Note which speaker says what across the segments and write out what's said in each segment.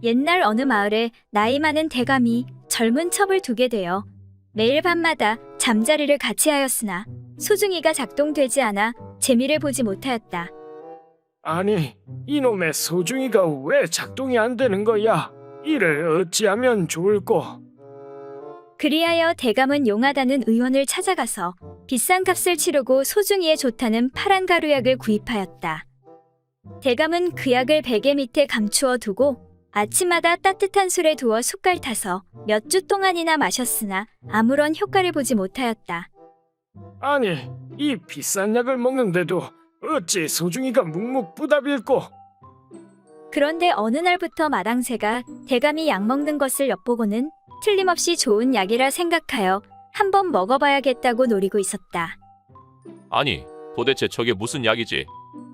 Speaker 1: 옛날 어느 마을에 나이 많은 대감이 젊은 첩을 두게 되어 매일 밤마다 잠자리를 같이 하였으나 소중이가 작동되지 않아 재미를 보지 못하였다.
Speaker 2: 아니, 이놈의 소중이가 왜 작동이 안 되는 거야? 이를 어찌하면 좋을꼬?
Speaker 1: 그리하여 대감은 용하다는 의원을 찾아가서 비싼 값을 치르고 소중이에 좋다는 파란 가루약을 구입하였다. 대감은 그 약을 베개 밑에 감추어 두고 아침마다 따뜻한 술에 두어 숟갈 타서 몇 주 동안이나 마셨으나 아무런 효과를 보지 못하였다.
Speaker 2: 아니, 이 비싼 약을 먹는데도 어찌 소중이가 묵묵부답일꼬?
Speaker 1: 그런데 어느 날부터 마당새가 대감이 약 먹는 것을 엿보고는 틀림없이 좋은 약이라 생각하여 한번 먹어봐야겠다고 노리고 있었다.
Speaker 3: 아니, 도대체 저게 무슨 약이지?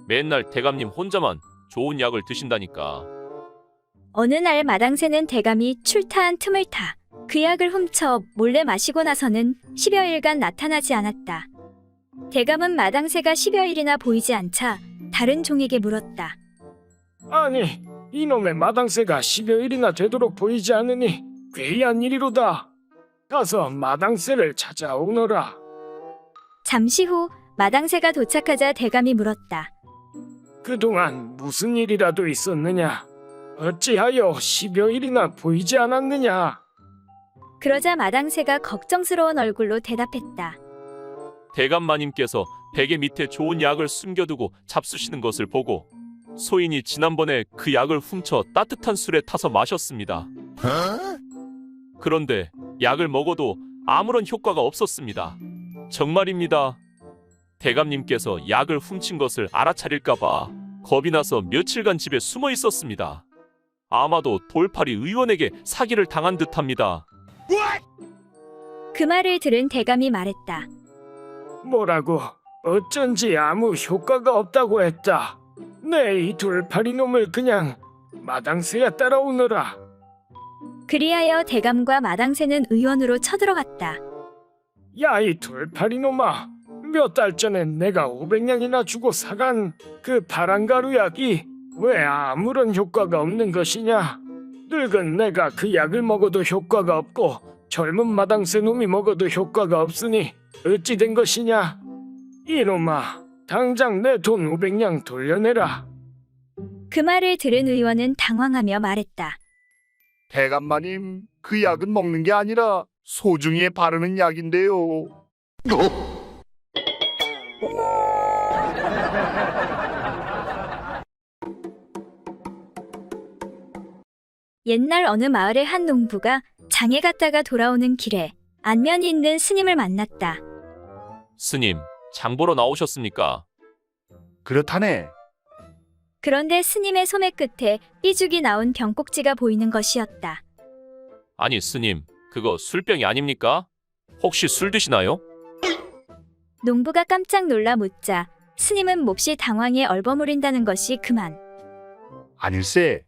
Speaker 3: 맨날 대감님 혼자만 좋은 약을 드신다니까.
Speaker 1: 어느 날 마당새는 대감이 출타한 틈을 타 그 약을 훔쳐 몰래 마시고 나서는 10여일간 나타나지 않았다. 대감은 마당새가 10여일이나 보이지 않자 다른 종에게 물었다.
Speaker 2: 아니, 이놈의 마당새가 10여일이나 되도록 보이지 않으니 괴이한 일이로다. 가서 마당새를 찾아오너라.
Speaker 1: 잠시 후 마당새가 도착하자 대감이 물었다.
Speaker 2: 그동안 무슨 일이라도 있었느냐? 어찌하여 10여일이나 보이지 않았느냐?
Speaker 1: 그러자 마당새가 걱정스러운 얼굴로 대답했다.
Speaker 3: 대감마님께서 베개 밑에 좋은 약을 숨겨두고 잡수시는 것을 보고 소인이 지난번에 그 약을 훔쳐 따뜻한 술에 타서 마셨습니다. 그런데 약을 먹어도 아무런 효과가 없었습니다. 정말입니다. 대감님께서 약을 훔친 것을 알아차릴까봐 겁이 나서 며칠간 집에 숨어 있었습니다. 아마도 돌팔이 의원에게 사기를 당한 듯합니다.
Speaker 1: 그 말을 들은 대감이 말했다.
Speaker 2: 뭐라고? 어쩐지 아무 효과가 없다고 했다. 내 이 돌팔이 놈을 그냥 마당새야 따라오너라.
Speaker 1: 그리하여 대감과 마당새는 의원으로 쳐들어갔다.
Speaker 2: 야, 이 돌팔이 놈아. 몇 달 전에 내가 500냥이나 주고 사간 그 파란가루 약이 왜 아무런 효과가 없는 것이냐? 늙은 내가 그 약을 먹어도 효과가 없고 젊은 마당새 놈이 먹어도 효과가 없으니 어찌 된 것이냐? 이놈아, 당장 내 돈 500냥 돌려내라.
Speaker 1: 그 말을 들은 의원은 당황하며 말했다.
Speaker 4: 대감마님, 그 약은 먹는 게 아니라 소중이에 바르는 약인데요.
Speaker 1: 옛날 어느 마을의 한 농부가 장에 갔다가 돌아오는 길에 안면이 있는 스님을 만났다.
Speaker 3: 스님, 장 보러 나오셨습니까?
Speaker 4: 그렇다네.
Speaker 1: 그런데 스님의 소매 끝에 삐죽이 나온 병꼭지가 보이는 것이었다.
Speaker 3: 아니 스님, 그거 술병이 아닙니까? 혹시 술 드시나요?
Speaker 1: 농부가 깜짝 놀라 묻자 스님은 몹시 당황해 얼버무린다는 것이 그만.
Speaker 4: 아닐세.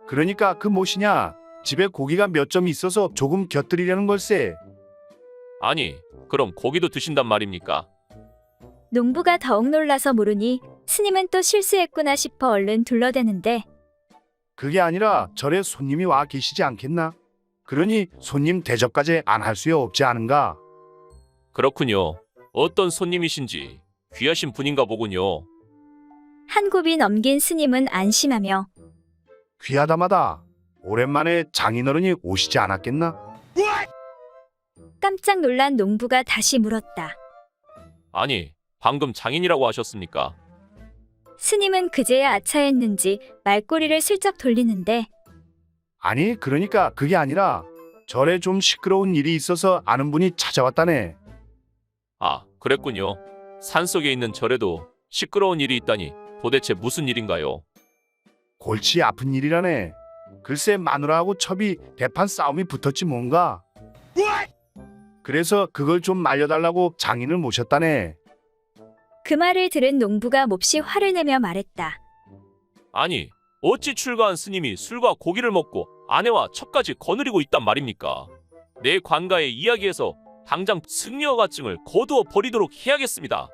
Speaker 4: 그러니까 그 무엇이냐? 집에 고기가 몇 점 있어서 조금 곁들이려는 걸세.
Speaker 3: 아니, 그럼 고기도 드신단 말입니까?
Speaker 1: 농부가 더욱 놀라서 물으니 스님은 또 실수했구나 싶어 얼른 둘러대는데
Speaker 4: 그게 아니라 절에 손님이 와 계시지 않겠나? 그러니 손님 대접까지 안 할 수 없지 않은가?
Speaker 3: 그렇군요. 어떤 손님이신지 귀하신 분인가 보군요.
Speaker 1: 한 곱이 넘긴 스님은 안심하며
Speaker 4: 귀하다마다 오랜만에 장인어른이 오시지 않았겠나?
Speaker 1: 깜짝 놀란 농부가 다시 물었다.
Speaker 3: 아니, 방금 장인이라고 하셨습니까?
Speaker 1: 스님은 그제야 아차했는지 말꼬리를 슬쩍 돌리는데
Speaker 4: 아니, 그러니까 그게 아니라 절에 좀 시끄러운 일이 있어서 아는 분이 찾아왔다네.
Speaker 3: 아, 그랬군요. 산속에 있는 절에도 시끄러운 일이 있다니 도대체 무슨 일인가요?
Speaker 4: 골치 아픈 일이라네. 글쎄 마누라하고 첩이 대판 싸움이 붙었지 뭔가. 그래서 그걸 좀 말려달라고 장인을 모셨다네.
Speaker 1: 그 말을 들은 농부가 몹시 화를 내며 말했다.
Speaker 3: 아니, 어찌 출가한 스님이 술과 고기를 먹고 아내와 첩까지 거느리고 있단 말입니까? 내 관가에 이야기해서 당장 승려가증을 거두어 버리도록 해야겠습니다.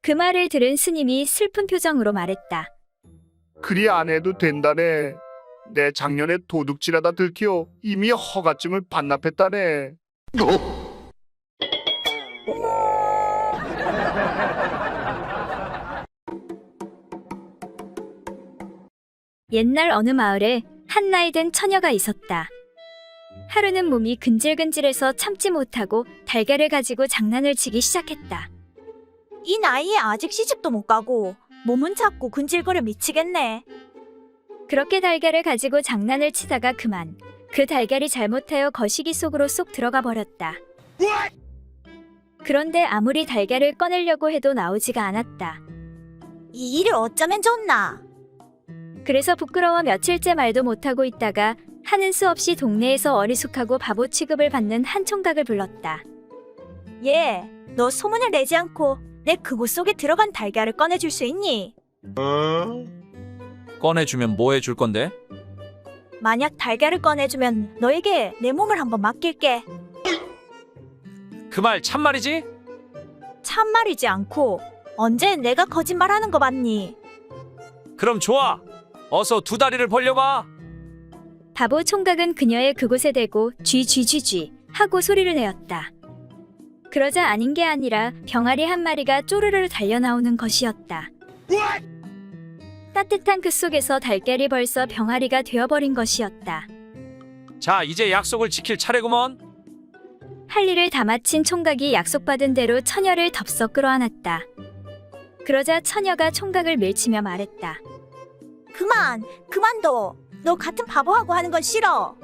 Speaker 1: 그 말을 들은 스님이 슬픈 표정으로 말했다.
Speaker 4: 그리 안 해도 된다네. 내 작년에 도둑질하다 들키어 이미 허가증을 반납했다네.
Speaker 1: 옛날 어느 마을에 한 나이 든 처녀가 있었다. 하루는 몸이 근질근질해서 참지 못하고 달걀을 가지고 장난을 치기 시작했다.
Speaker 5: 이 나이에 아직 시집도 못 가고 몸은 작고 근질거려 미치겠네.
Speaker 1: 그렇게 달걀을 가지고 장난을 치다가 그만 그 달걀이 잘못하여 거시기 속으로 쏙 들어가 버렸다. 그런데 아무리 달걀을 꺼내려고 해도 나오지가 않았다.
Speaker 5: 이 일을 어쩌면 좋나?
Speaker 1: 그래서 부끄러워 며칠째 말도 못하고 있다가 하는 수 없이 동네에서 어리숙하고 바보 취급을 받는 한 총각을 불렀다.
Speaker 5: 얘, 너 소문을 내지 않고 내 그곳 속에 들어간 달걀을 꺼내줄 수 있니?
Speaker 6: 꺼내주면 뭐 해줄 건데?
Speaker 5: 만약 달걀을 꺼내주면 너에게 내 몸을 한번 맡길게.
Speaker 6: 그 말 참말이지?
Speaker 5: 참말이지 않고 언제 내가 거짓말하는 거 봤니?
Speaker 6: 그럼 좋아. 어서 두 다리를 벌려봐.
Speaker 1: 바보 총각은 그녀의 그곳에 대고 쥐쥐쥐쥐 하고 소리를 내었다. 그러자 아닌 게 아니라 병아리 한 마리가 쪼르르 달려나오는 것이었다. 따뜻한 그 속에서 달걀이 벌써 병아리가 되어버린 것이었다.
Speaker 6: 자, 이제 약속을 지킬 차례구먼.
Speaker 1: 할 일을 다 마친 총각이 약속받은 대로 처녀를 덥석 끌어안았다. 그러자 처녀가 총각을 밀치며 말했다.
Speaker 5: 그만둬. 너 같은 바보하고 하는 건 싫어.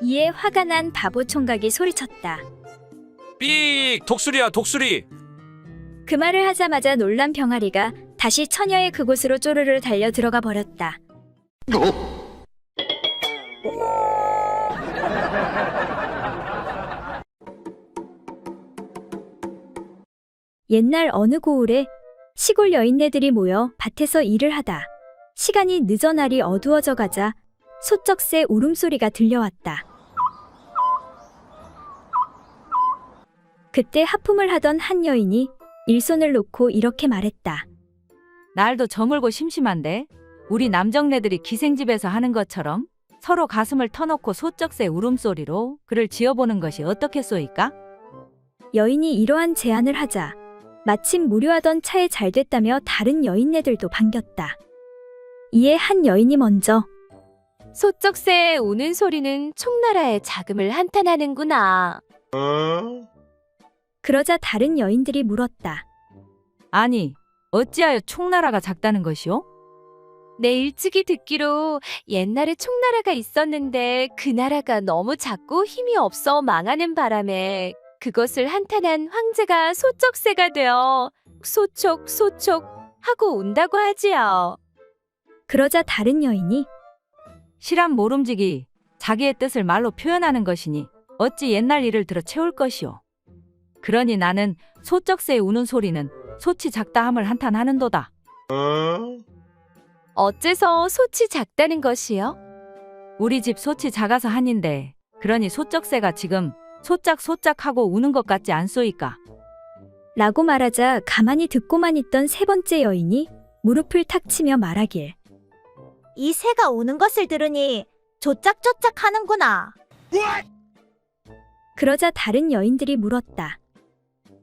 Speaker 1: 이에 화가 난 바보 총각이 소리쳤다.
Speaker 6: 삑! 독수리야, 독수리.
Speaker 1: 그 말을 하자마자 놀란 병아리가 다시 처녀의 그곳으로 쪼르르 달려 들어가 버렸다. 옛날 어느 고을에 시골 여인네들이 모여 밭에서 일을 하다 시간이 늦어 날이 어두워져 가자 소쩍새 울음소리가 들려왔다. 그때 하품을 하던 한 여인이 일손을 놓고 이렇게 말했다.
Speaker 7: 날도 저물고 심심한데 우리 남정네들이 기생집에서 하는 것처럼 서로 가슴을 터놓고 소쩍새 울음소리로 글을 지어보는 것이 어떻겠소이까?
Speaker 1: 여인이 이러한 제안을 하자 마침 무료하던 차에 잘 됐다며 다른 여인네들도 반겼다. 이에 한 여인이 먼저
Speaker 8: 소쩍새의 우는 소리는 총나라의 자금을 한탄하는구나.
Speaker 1: 그러자 다른 여인들이 물었다.
Speaker 7: 아니, 어찌하여 총나라가 작다는 것이오?
Speaker 8: 내 일찍이 듣기로 옛날에 총나라가 있었는데 그 나라가 너무 작고 힘이 없어 망하는 바람에 그것을 한탄한 황제가 소쩍새가 되어 소촉 하고 운다고 하지요.
Speaker 1: 그러자 다른 여인이
Speaker 7: 실한 모름지기 자기의 뜻을 말로 표현하는 것이니 어찌 옛날 일을 들어 채울 것이오. 그러니 나는 소쩍새의 우는 소리는 소치 작다함을 한탄하는도다.
Speaker 8: 어째서 솥이 작다는 것이요?
Speaker 7: 우리 집 소치 작아서 한인데 그러니 소쩍새가 지금 소짝하고 우는 것 같지 않소이까?
Speaker 1: 라고 말하자 가만히 듣고만 있던 세 번째 여인이 무릎을 탁 치며 말하길.
Speaker 5: 이 새가 우는 것을 들으니 조짝조짝 하는구나.
Speaker 1: 그러자 다른 여인들이 물었다.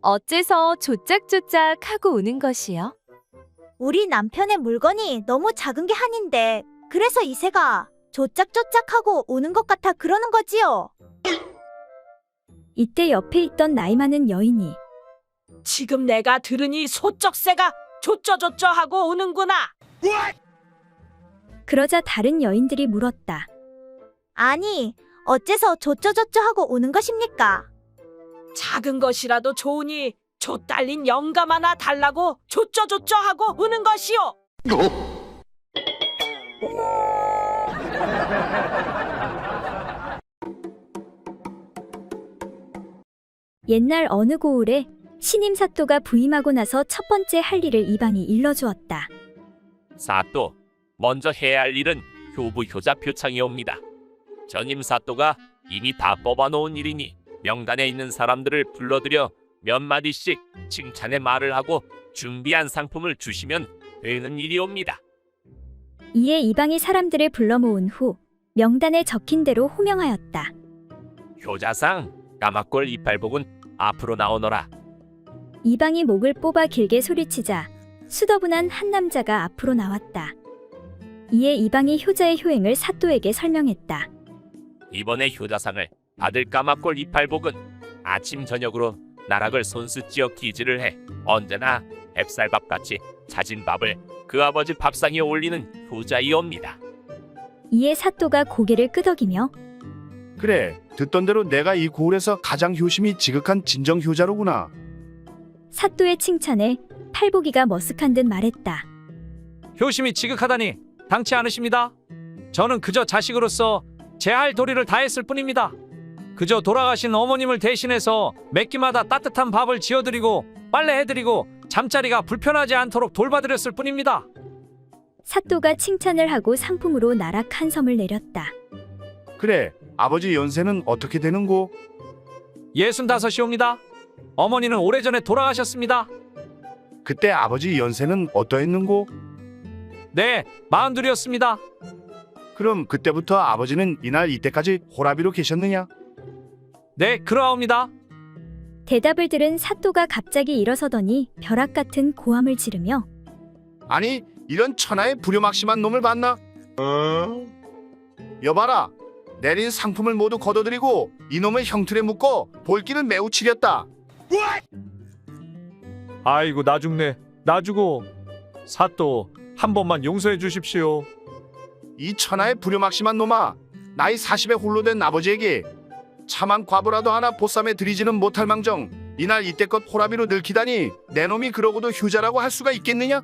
Speaker 8: 어째서 조짝조짝 하고 우는 것이요?
Speaker 5: 우리 남편의 물건이 너무 작은 게 한인데 그래서 이 새가 조짝조짝하고 우는 것 같아 그러는 거지요.
Speaker 1: 이때 옆에 있던 나이 많은 여인이
Speaker 9: 지금 내가 들으니 소쩍새가 조쩌조쩌 하고 우는구나.
Speaker 1: 그러자 다른 여인들이 물었다.
Speaker 5: 아니, 어째서 조쩌조쩌 하고 우는 것입니까?
Speaker 9: 작은 것이라도 좋으니 조 딸린 영감 하나 달라고 조쩌조쩌 하고 우는 것이오.
Speaker 1: 옛날 어느 고을에 신임 사또가 부임하고 나서 첫 번째 할 일을 이방이 일러주었다.
Speaker 3: 사또, 먼저 해야 할 일은 효부 효자 표창이옵니다. 전임 사또가 이미 다 뽑아놓은 일이니 명단에 있는 사람들을 불러들여 몇 마디씩 칭찬의 말을 하고 준비한 상품을 주시면 되는 일이옵니다.
Speaker 1: 이에 이방이 사람들을 불러 모은 후 명단에 적힌 대로 호명하였다.
Speaker 3: 효자상 까막골 이팔복은 앞으로 나오너라.
Speaker 1: 이방이 목을 뽑아 길게 소리치자 수더분한 한 남자가 앞으로 나왔다. 이에 이방이 효자의 효행을 사또에게 설명했다.
Speaker 3: 이번에 효자상을 받을 까막골 이팔복은 아침 저녁으로 나락을 손수찌어 기지를 해 언제나 햅쌀밥같이 차진 밥을 그 아버지 밥상에 올리는 효자이옵니다.
Speaker 1: 이에 사또가 고개를 끄덕이며
Speaker 4: 그래, 듣던 대로 내가 이 고을에서 가장 효심이 지극한 진정 효자로구나.
Speaker 1: 사또의 칭찬에 팔복이가 머쓱한 듯 말했다.
Speaker 6: 효심이 지극하다니 당치 않으십니다. 저는 그저 자식으로서 제 할 도리를 다했을 뿐입니다. 그저 돌아가신 어머님을 대신해서 몇 끼마다 따뜻한 밥을 지어드리고 빨래해드리고 잠자리가 불편하지 않도록 돌봐드렸을 뿐입니다.
Speaker 1: 사또가 칭찬을 하고 상품으로 나락 한 섬을 내렸다.
Speaker 4: 그래, 아버지 연세는 어떻게 되는고?
Speaker 6: 65이옵니다. 어머니는 오래전에 돌아가셨습니다.
Speaker 4: 그때 아버지 연세는 어떠했는고?
Speaker 6: 네, 42이었습니다.
Speaker 4: 그럼 그때부터 아버지는 이날 이때까지 호라비로 계셨느냐?
Speaker 6: 네, 그러하옵니다.
Speaker 1: 대답을 들은 사또가 갑자기 일어서더니 벼락 같은 고함을 지르며
Speaker 4: 아니, 이런 천하의 불효막심한 놈을 봤나? 여봐라, 내린 상품을 모두 거둬들이고 이놈을 형틀에 묶고 볼기를 매우 치렸다.
Speaker 6: 아이고 나 죽네. 나 죽어. 사또 한 번만 용서해 주십시오.
Speaker 4: 이 천하의 불효막심한 놈아, 나이 40에 홀로 된 아버지에게 참한 과부라도 하나 보쌈에 들이지는 못할 망정 이날 이때껏 호라비로 늙히다니 내 놈이 그러고도 효자라고 할 수가 있겠느냐?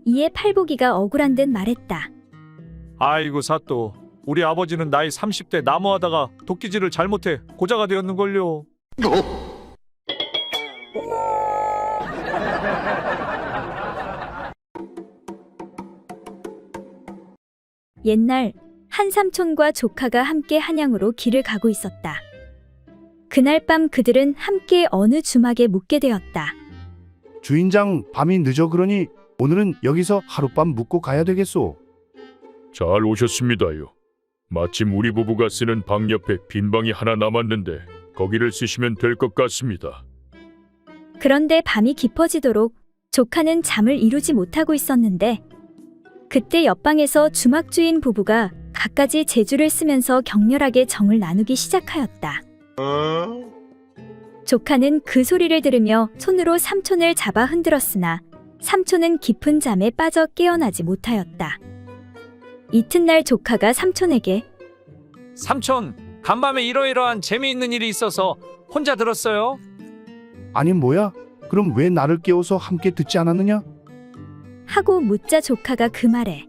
Speaker 1: 이에 팔복이가 억울한 듯 말했다.
Speaker 6: 아이고 사또, 우리 아버지는 나이 30대 나무하다가 도끼질을 잘못해 고자가 되었는걸요.
Speaker 1: 옛날 한 삼촌과 조카가 함께 한양으로 길을 가고 있었다. 그날 밤 그들은 함께 어느 주막에 묵게 되었다.
Speaker 4: 주인장, 밤이 늦어 그러니 오늘은 여기서 하룻밤 묵고 가야 되겠소.
Speaker 10: 잘 오셨습니다요. 마침 우리 부부가 쓰는 방 옆에 빈 방이 하나 남았는데 거기를 쓰시면 될 것 같습니다.
Speaker 1: 그런데 밤이 깊어지도록 조카는 잠을 이루지 못하고 있었는데 그때 옆방에서 주막 주인 부부가 갖가지 재주를 쓰면서 격렬하게 정을 나누기 시작하였다. 조카는 그 소리를 들으며 손으로 삼촌을 잡아 흔들었으나 삼촌은 깊은 잠에 빠져 깨어나지 못하였다. 이튿날 조카가 삼촌에게
Speaker 6: 삼촌, 간밤에 이러이러한 재미있는 일이 있어서 혼자 들었어요.
Speaker 4: 아니 뭐야? 그럼 왜 나를 깨워서 함께 듣지 않았느냐?
Speaker 1: 하고 묻자 조카가 그 말에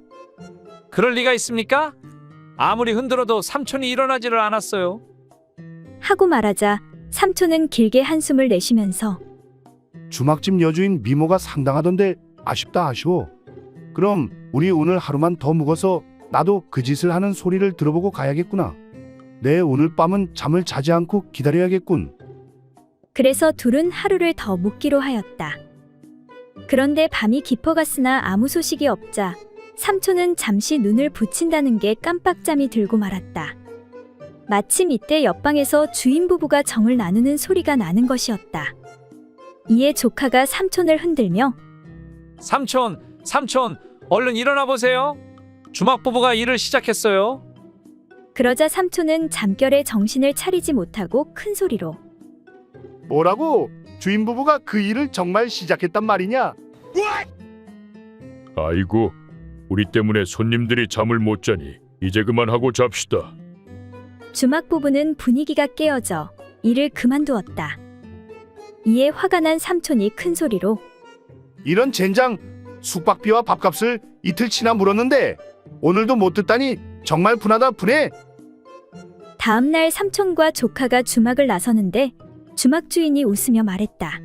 Speaker 6: 그럴 리가 있습니까? 아무리 흔들어도 삼촌이 일어나지를 않았어요.
Speaker 1: 하고 말하자 삼촌은 길게 한숨을 내쉬면서
Speaker 4: 주막집 여주인 미모가 상당하던데 아쉽다 아쉬워. 그럼 우리 오늘 하루만 더 묵어서 나도 그 짓을 하는 소리를 들어보고 가야겠구나. 내 오늘 밤은 잠을 자지 않고 기다려야겠군.
Speaker 1: 그래서 둘은 하루를 더 묵기로 하였다. 그런데 밤이 깊어갔으나 아무 소식이 없자 삼촌은 잠시 눈을 붙인다는 게 깜빡잠이 들고 말았다. 마침 이때 옆방에서 주인 부부가 정을 나누는 소리가 나는 것이었다. 이에 조카가 삼촌을 흔들며
Speaker 6: 삼촌, 얼른 일어나 보세요. 주막 부부가 일을 시작했어요.
Speaker 1: 그러자 삼촌은 잠결에 정신을 차리지 못하고 큰 소리로
Speaker 4: 뭐라고? 주인 부부가 그 일을 정말 시작했단 말이냐?
Speaker 10: 아이고, 우리 때문에 손님들이 잠을 못 자니 이제 그만하고 잡시다.
Speaker 1: 주막 부부는 분위기가 깨어져 일을 그만두었다. 이에 화가 난 삼촌이 큰 소리로
Speaker 4: 이런 젠장, 숙박비와 밥값을 이틀치나 물었는데 오늘도 못 듣다니 정말 분하다 분해.
Speaker 1: 다음날 삼촌과 조카가 주막을 나서는데 주막 주인이 웃으며 말했다.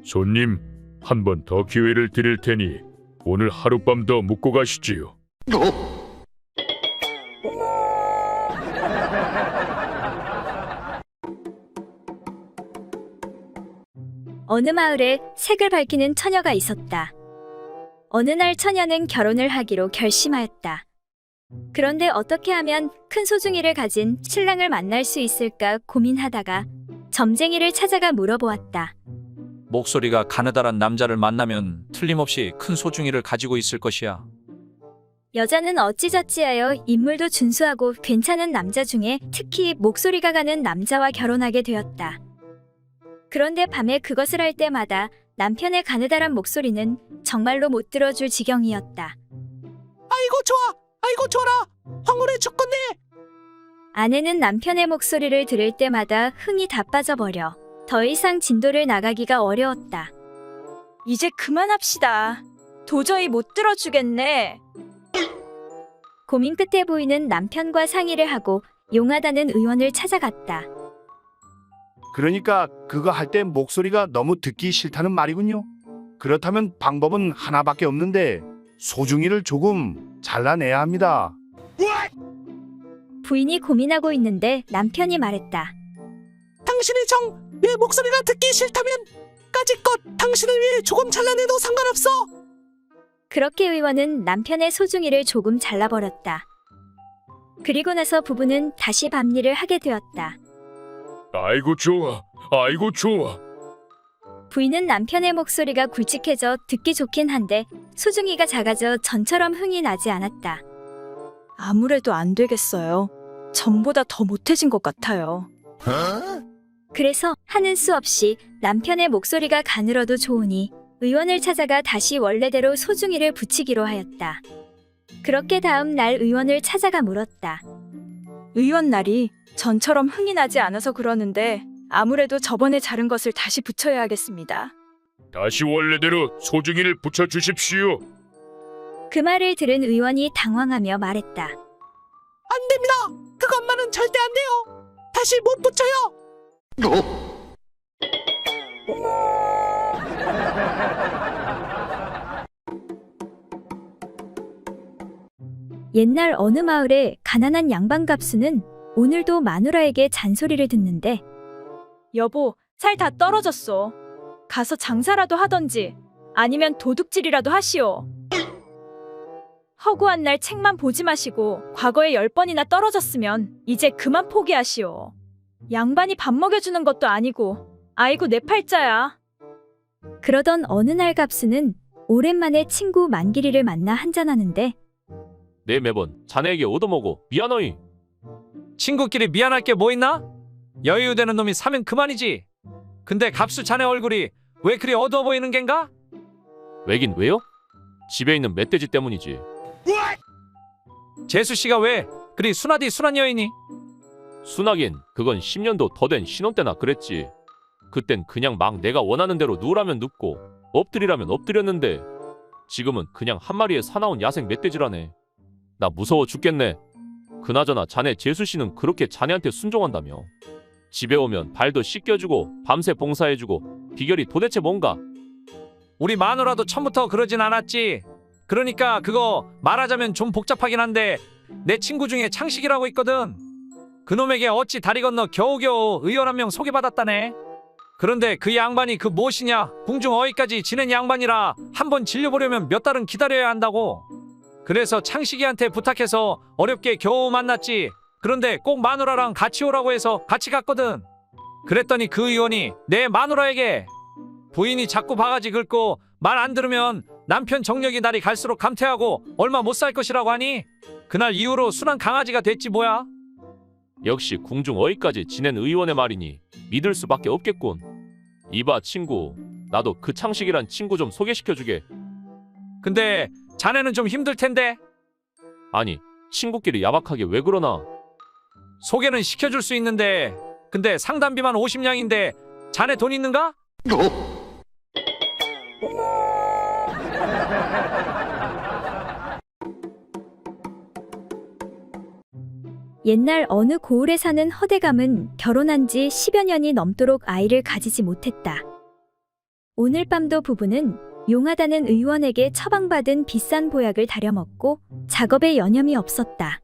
Speaker 10: 손님, 한 번 더 기회를 드릴 테니 오늘 하룻밤 더 묵고 가시지요.
Speaker 1: 어느 마을에 색을 밝히는 처녀가 있었다. 어느 날 처녀는 결혼을 하기로 결심하였다. 그런데 어떻게 하면 큰 소중이를 가진 신랑을 만날 수 있을까 고민하다가 점쟁이를 찾아가 물어보았다.
Speaker 6: 목소리가 가느다란 남자를 만나면 틀림없이 큰 소중이를 가지고 있을 것이야.
Speaker 1: 여자는 어찌저찌하여 인물도 준수하고 괜찮은 남자 중에 특히 목소리가 가는 남자와 결혼하게 되었다. 그런데 밤에 그것을 할 때마다 남편의 가느다란 목소리는 정말로 못 들어줄 지경이었다.
Speaker 9: 아이고 좋아, 아이고 좋아라, 황홀해 죽겠네.
Speaker 1: 아내는 남편의 목소리를 들을 때마다 흥이 다 빠져버려 더 이상 진도를 나가기가 어려웠다.
Speaker 5: 이제 그만합시다. 도저히 못 들어주겠네.
Speaker 1: 고민 끝에 보이는 남편과 상의를 하고 용하다는 의원을 찾아갔다.
Speaker 4: 그러니까 그거 할 때 목소리가 너무 듣기 싫다는 말이군요. 그렇다면 방법은 하나밖에 없는데 소중이를 조금 잘라내야 합니다.
Speaker 1: 부인이 고민하고 있는데 남편이 말했다.
Speaker 9: 당신의 내 목소리가 듣기 싫다면 까짓것 당신을 위해 조금 잘라내도 상관없어.
Speaker 1: 그렇게 의원은 남편의 소중이를 조금 잘라버렸다. 그리고 나서 부부는 다시 밤일을 하게 되었다.
Speaker 10: 아이고 좋아, 아이고 좋아.
Speaker 1: 부인은 남편의 목소리가 굵직해져 듣기 좋긴 한데 소중이가 작아져 전처럼 흥이 나지 않았다.
Speaker 5: 아무래도 안 되겠어요. 전보다 더 못해진 것 같아요.
Speaker 1: 그래서 하는 수 없이 남편의 목소리가 가늘어도 좋으니 의원을 찾아가 다시 원래대로 소중이를 붙이기로 하였다. 그렇게 다음 날 의원을 찾아가 물었다.
Speaker 5: 의원 날이 전처럼 흥이 나지 않아서 그러는데 아무래도 저번에 자른 것을 다시 붙여야 하겠습니다.
Speaker 10: 다시 원래대로 소중이를 붙여주십시오.
Speaker 1: 그 말을 들은 의원이 당황하며 말했다.
Speaker 9: 안 됩니다. 그것만은 절대 안 돼요. 다시 못 붙여요.
Speaker 1: 옛날 어느 마을에 가난한 양반 갑수는 오늘도 마누라에게 잔소리를 듣는데
Speaker 5: 여보, 살 다 떨어졌어. 가서 장사라도 하던지 아니면 도둑질이라도 하시오. 허구한 날 책만 보지 마시고 과거에 10번이나 떨어졌으면 이제 그만 포기하시오. 양반이 밥 먹여주는 것도 아니고 아이고 내 팔자야.
Speaker 1: 그러던 어느 날 갑수는 오랜만에 친구 만길이를 만나 한잔하는데
Speaker 3: 내 매번 자네에게 얻어먹어 미안하이.
Speaker 6: 친구끼리 미안할 게 뭐 있나? 여유되는 놈이 사면 그만이지. 근데 갑수 자네 얼굴이 왜 그리 어두워 보이는 겐가?
Speaker 3: 왜긴 왜요? 집에 있는 멧돼지 때문이지.
Speaker 6: 재수씨가 왜 그리 순하디 순한 여인이?
Speaker 3: 순하긴 그건 10년도 더 된 신혼 때나 그랬지. 그땐 그냥 막 내가 원하는 대로 누우라면 눕고 엎드리라면 엎드렸는데 지금은 그냥 한 마리의 사나운 야생 멧돼지라네. 나 무서워 죽겠네. 그나저나 자네 재수씨는 그렇게 자네한테 순종한다며. 집에 오면 발도 씻겨주고 밤새 봉사해주고 비결이 도대체 뭔가?
Speaker 6: 우리 마누라도 처음부터 그러진 않았지. 그러니까 그거 말하자면 좀 복잡하긴 한데 내 친구 중에 창식이라고 있거든. 그놈에게 어찌 다리 건너 겨우겨우 의원 한 명 소개받았다네. 그런데 그 양반이 그 무엇이냐 궁중 어휘까지 지낸 양반이라 한번 질려보려면 몇 달은 기다려야 한다고. 그래서 창식이한테 부탁해서 어렵게 겨우 만났지. 그런데 꼭 마누라랑 같이 오라고 해서 같이 갔거든. 그랬더니 그 의원이 내 마누라에게 부인이 자꾸 바가지 긁고 말 안 들으면 남편 정력이 날이 갈수록 감퇴하고 얼마 못 살 것이라고 하니 그날 이후로 순한 강아지가 됐지 뭐야.
Speaker 3: 역시 궁중 어휘까지 지낸 의원의 말이니 믿을 수밖에 없겠군. 이봐 친구, 나도 그 창식이란 친구 좀 소개시켜주게.
Speaker 6: 근데 자네는 좀 힘들 텐데.
Speaker 3: 아니 친구끼리 야박하게 왜 그러나.
Speaker 6: 소개는 시켜줄 수 있는데 근데 상담비만 50냥인데 자네 돈 있는가?
Speaker 1: 옛날 어느 고을에 사는 허대감은 결혼한 지 10여 년이 넘도록 아이를 가지지 못했다. 오늘 밤도 부부는 용하다는 의원에게 처방받은 비싼 보약을 다려먹고 작업에 여념이 없었다.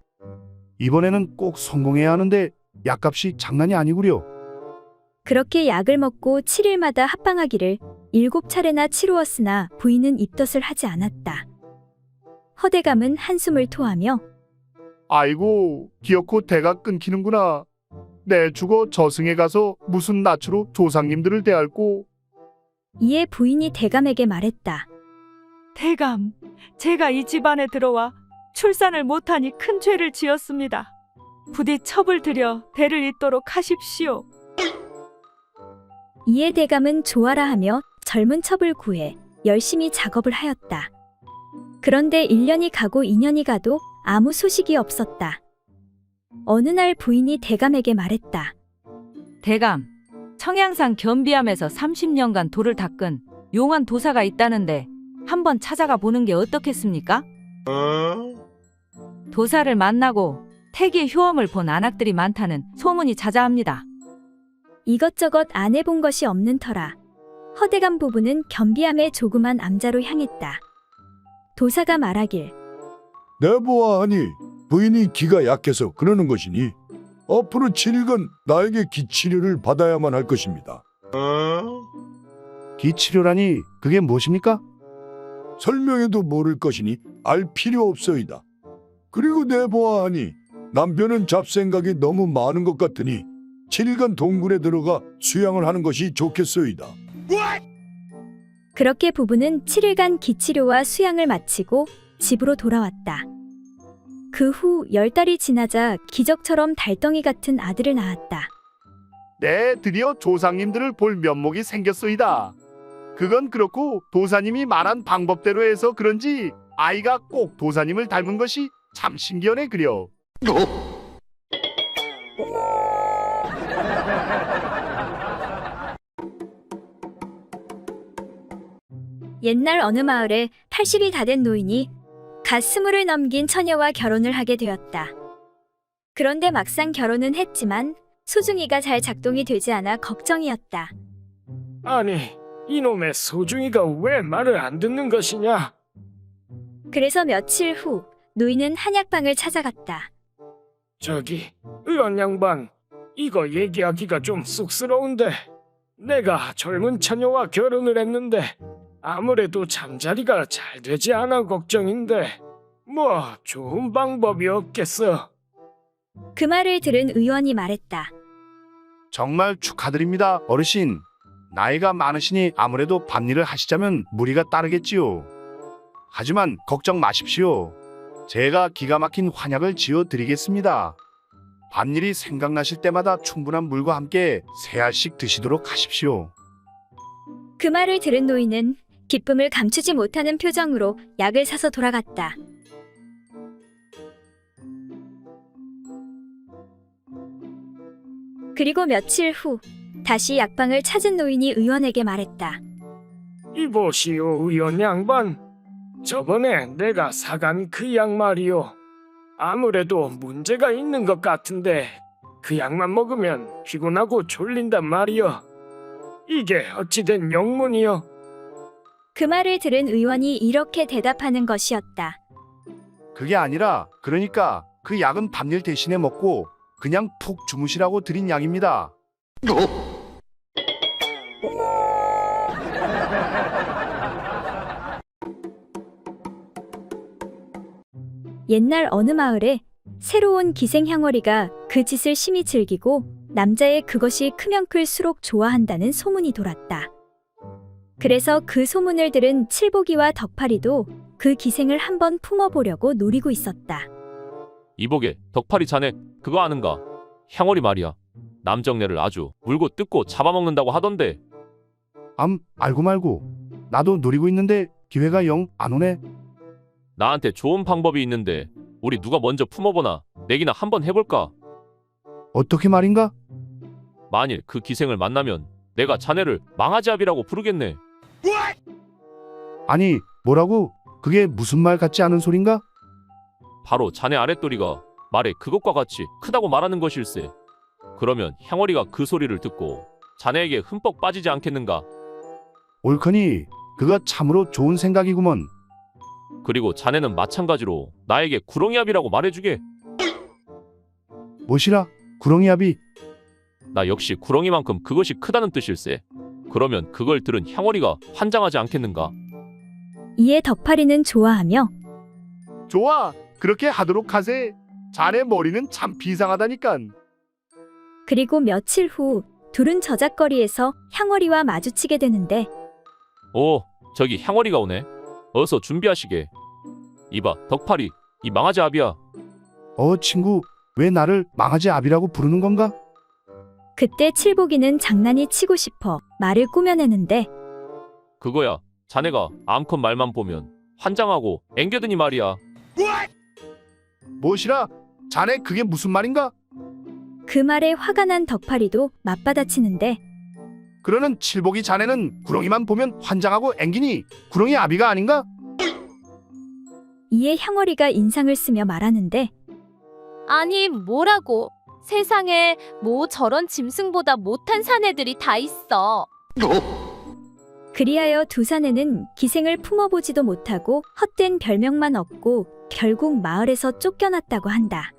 Speaker 4: 이번에는 꼭 성공해야 하는데 약값이 장난이 아니구려.
Speaker 1: 그렇게 약을 먹고 7일마다 합방하기를 7차례나 치루었으나 부인은 입덧을 하지 않았다. 허대감은 한숨을 토하며
Speaker 4: 아이고, 기어코 대가 끊기는구나. 내 죽어 저승에 가서 무슨 낯으로 조상님들을 대할꼬.
Speaker 1: 이에 부인이 대감에게 말했다.
Speaker 7: 대감, 제가 이 집안에 들어와 출산을 못하니 큰 죄를 지었습니다. 부디 첩을 들여 대를 잇도록 하십시오.
Speaker 1: 이에 대감은 좋아라 하며 젊은 첩을 구해 열심히 작업을 하였다. 그런데 1년이 가고 2년이 가도 아무 소식이 없었다. 어느 날 부인이 대감에게 말했다.
Speaker 7: 대감, 청양산 겸비암에서 30년간 돌을 닦은 용한 도사가 있다는데 한번 찾아가 보는 게 어떻겠습니까? 도사를 만나고 태기의 효험을 본 안악들이 많다는 소문이 자자합니다.
Speaker 1: 이것저것 안 해본 것이 없는 터라 허대감 부부는 겸비암의 조그만 암자로 향했다. 도사가 말하길
Speaker 11: 내보아하니 부인이 기가 약해서 그러는 것이니 앞으로 7일간 나에게 기치료를 받아야만 할 것입니다.
Speaker 4: 기치료라니 그게 무엇입니까?
Speaker 11: 설명해도 모를 것이니 알 필요 없소이다. 그리고 내보아하니 남편은 잡생각이 너무 많은 것 같으니 7일간 동굴에 들어가 수양을 하는 것이 좋겠소이다.
Speaker 1: 그렇게 부부는 7일간 기치료와 수양을 마치고 집으로 돌아왔다. 그 후 10달이 지나자 기적처럼 달덩이 같은 아들을 낳았다.
Speaker 4: 네, 드디어 조상님들을 볼 면목이 생겼소이다. 그건 그렇고 도사님이 말한 방법대로 해서 그런지 아이가 꼭 도사님을 닮은 것이 참 신기하네 그려.
Speaker 1: 옛날 어느 마을에 80이 다 된 노인이 갓 20을 넘긴 처녀와 결혼을 하게 되었다. 그런데 막상 결혼은 했지만 소중이가 잘 작동이 되지 않아 걱정이었다.
Speaker 2: 아니, 이놈의 소중이가 왜 말을 안 듣는 것이냐?
Speaker 1: 그래서 며칠 후 노인은 한약방을 찾아갔다.
Speaker 2: 저기, 의원 양반, 이거 얘기하기가 좀 쑥스러운데 내가 젊은 처녀와 결혼을 했는데 아무래도 잠자리가 잘 되지 않아 걱정인데 뭐 좋은 방법이 없겠어?
Speaker 1: 그 말을 들은 의원이 말했다.
Speaker 4: 정말 축하드립니다, 어르신. 나이가 많으시니 아무래도 밭일을 하시자면 무리가 따르겠지요. 하지만 걱정 마십시오. 제가 기가 막힌 환약을 지어 드리겠습니다. 밭일이 생각나실 때마다 충분한 물과 함께 3알씩 드시도록 하십시오.
Speaker 1: 그 말을 들은 노인은 기쁨을 감추지 못하는 표정으로 약을 사서 돌아갔다. 그리고 며칠 후 다시 약방을 찾은 노인이 의원에게 말했다.
Speaker 2: 이보시오, 의원 양반. 저번에 내가 사간 그 약 말이오. 아무래도 문제가 있는 것 같은데 그 약만 먹으면 피곤하고 졸린단 말이오. 이게 어찌된 영문이오?
Speaker 1: 그 말을 들은 의원이 이렇게 대답하는 것이었다.
Speaker 4: 그게 아니라 그러니까 그 약은 밭일 대신에 먹고 그냥 푹 주무시라고 드린 약입니다.
Speaker 1: 옛날 어느 마을에 새로운 기생향월이가 그 짓을 심히 즐기고 남자의 그것이 크면 클수록 좋아한다는 소문이 돌았다. 그래서 그 소문을 들은 칠복이와 덕파리도 그 기생을 한번 품어보려고 노리고 있었다.
Speaker 3: 이보게, 덕팔이 자네 그거 아는가? 향월이 말이야. 남정네를 아주 물고 뜯고 잡아먹는다고 하던데.
Speaker 4: 알고 말고. 나도 노리고 있는데 기회가 영 안 오네.
Speaker 3: 나한테 좋은 방법이 있는데 우리 누가 먼저 품어보나 내기나 한번 해볼까?
Speaker 4: 어떻게 말인가?
Speaker 3: 만일 그 기생을 만나면 내가 자네를 망아지압이라고 부르겠네.
Speaker 4: 아니, 뭐라고? 그게 무슨 말 같지 않은 소린가?
Speaker 3: 바로 자네 아랫도리가 말에 그것과 같이 크다고 말하는 것일세. 그러면 향월이가 그 소리를 듣고 자네에게 흠뻑 빠지지 않겠는가?
Speaker 4: 옳거니 그거 참으로 좋은 생각이구먼.
Speaker 3: 그리고 자네는 마찬가지로 나에게 구렁이압이라고 말해주게.
Speaker 4: 뭐시라? 구렁이압이?
Speaker 3: 나 역시 구렁이만큼 그것이 크다는 뜻일세. 그러면 그걸 들은 향월이가 환장하지 않겠는가?
Speaker 1: 이에 덕파리는 좋아하며
Speaker 4: 좋아, 그렇게 하도록 하세. 자네 머리는 참 비상하다니깐.
Speaker 1: 그리고 며칠 후 둘은 저작거리에서 향월이와 마주치게 되는데
Speaker 3: 오, 저기 향월이가 오네. 어서 준비하시게. 이봐, 덕파리, 이 망아지 아비야.
Speaker 4: 친구, 왜 나를 망아지 아비라고 부르는 건가?
Speaker 1: 그때 칠복이는 장난이 치고 싶어 말을 꾸며내는데
Speaker 3: 그거야, 자네가 암컷 말만 보면 환장하고 앵겨드니 말이야.
Speaker 4: 무엇이라? 자네 그게 무슨 말인가?
Speaker 1: 그 말에 화가 난 덕파리도 맞받아치는데
Speaker 4: 그러는 칠복이 자네는 구렁이만 보면 환장하고 앵기니 구렁이 아비가 아닌가?
Speaker 1: 이에 향월이가 인상을 쓰며 말하는데
Speaker 8: 아니, 뭐라고? 세상에 뭐 저런 짐승보다 못한 사내들이 다 있어.
Speaker 1: 그리하여 두 사내는 기생을 품어보지도 못하고 헛된 별명만 얻고 결국 마을에서 쫓겨났다고 한다.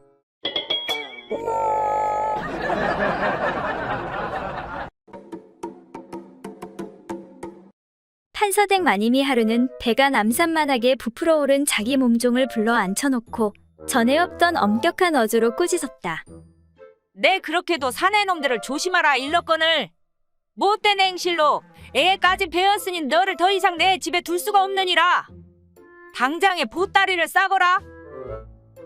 Speaker 1: 판서댁 마님이 하루는 배가 남산만하게 부풀어 오른 자기 몸종을 불러 앉혀놓고 전에 없던 엄격한 어조로 꾸짖었다.
Speaker 7: 내 그렇게도 사내놈들을 조심하라 일렀거늘. 못된 행실로 애까지 배웠으니 너를 더 이상 내 집에 둘 수가 없느니라. 당장에 보따리를 싸거라.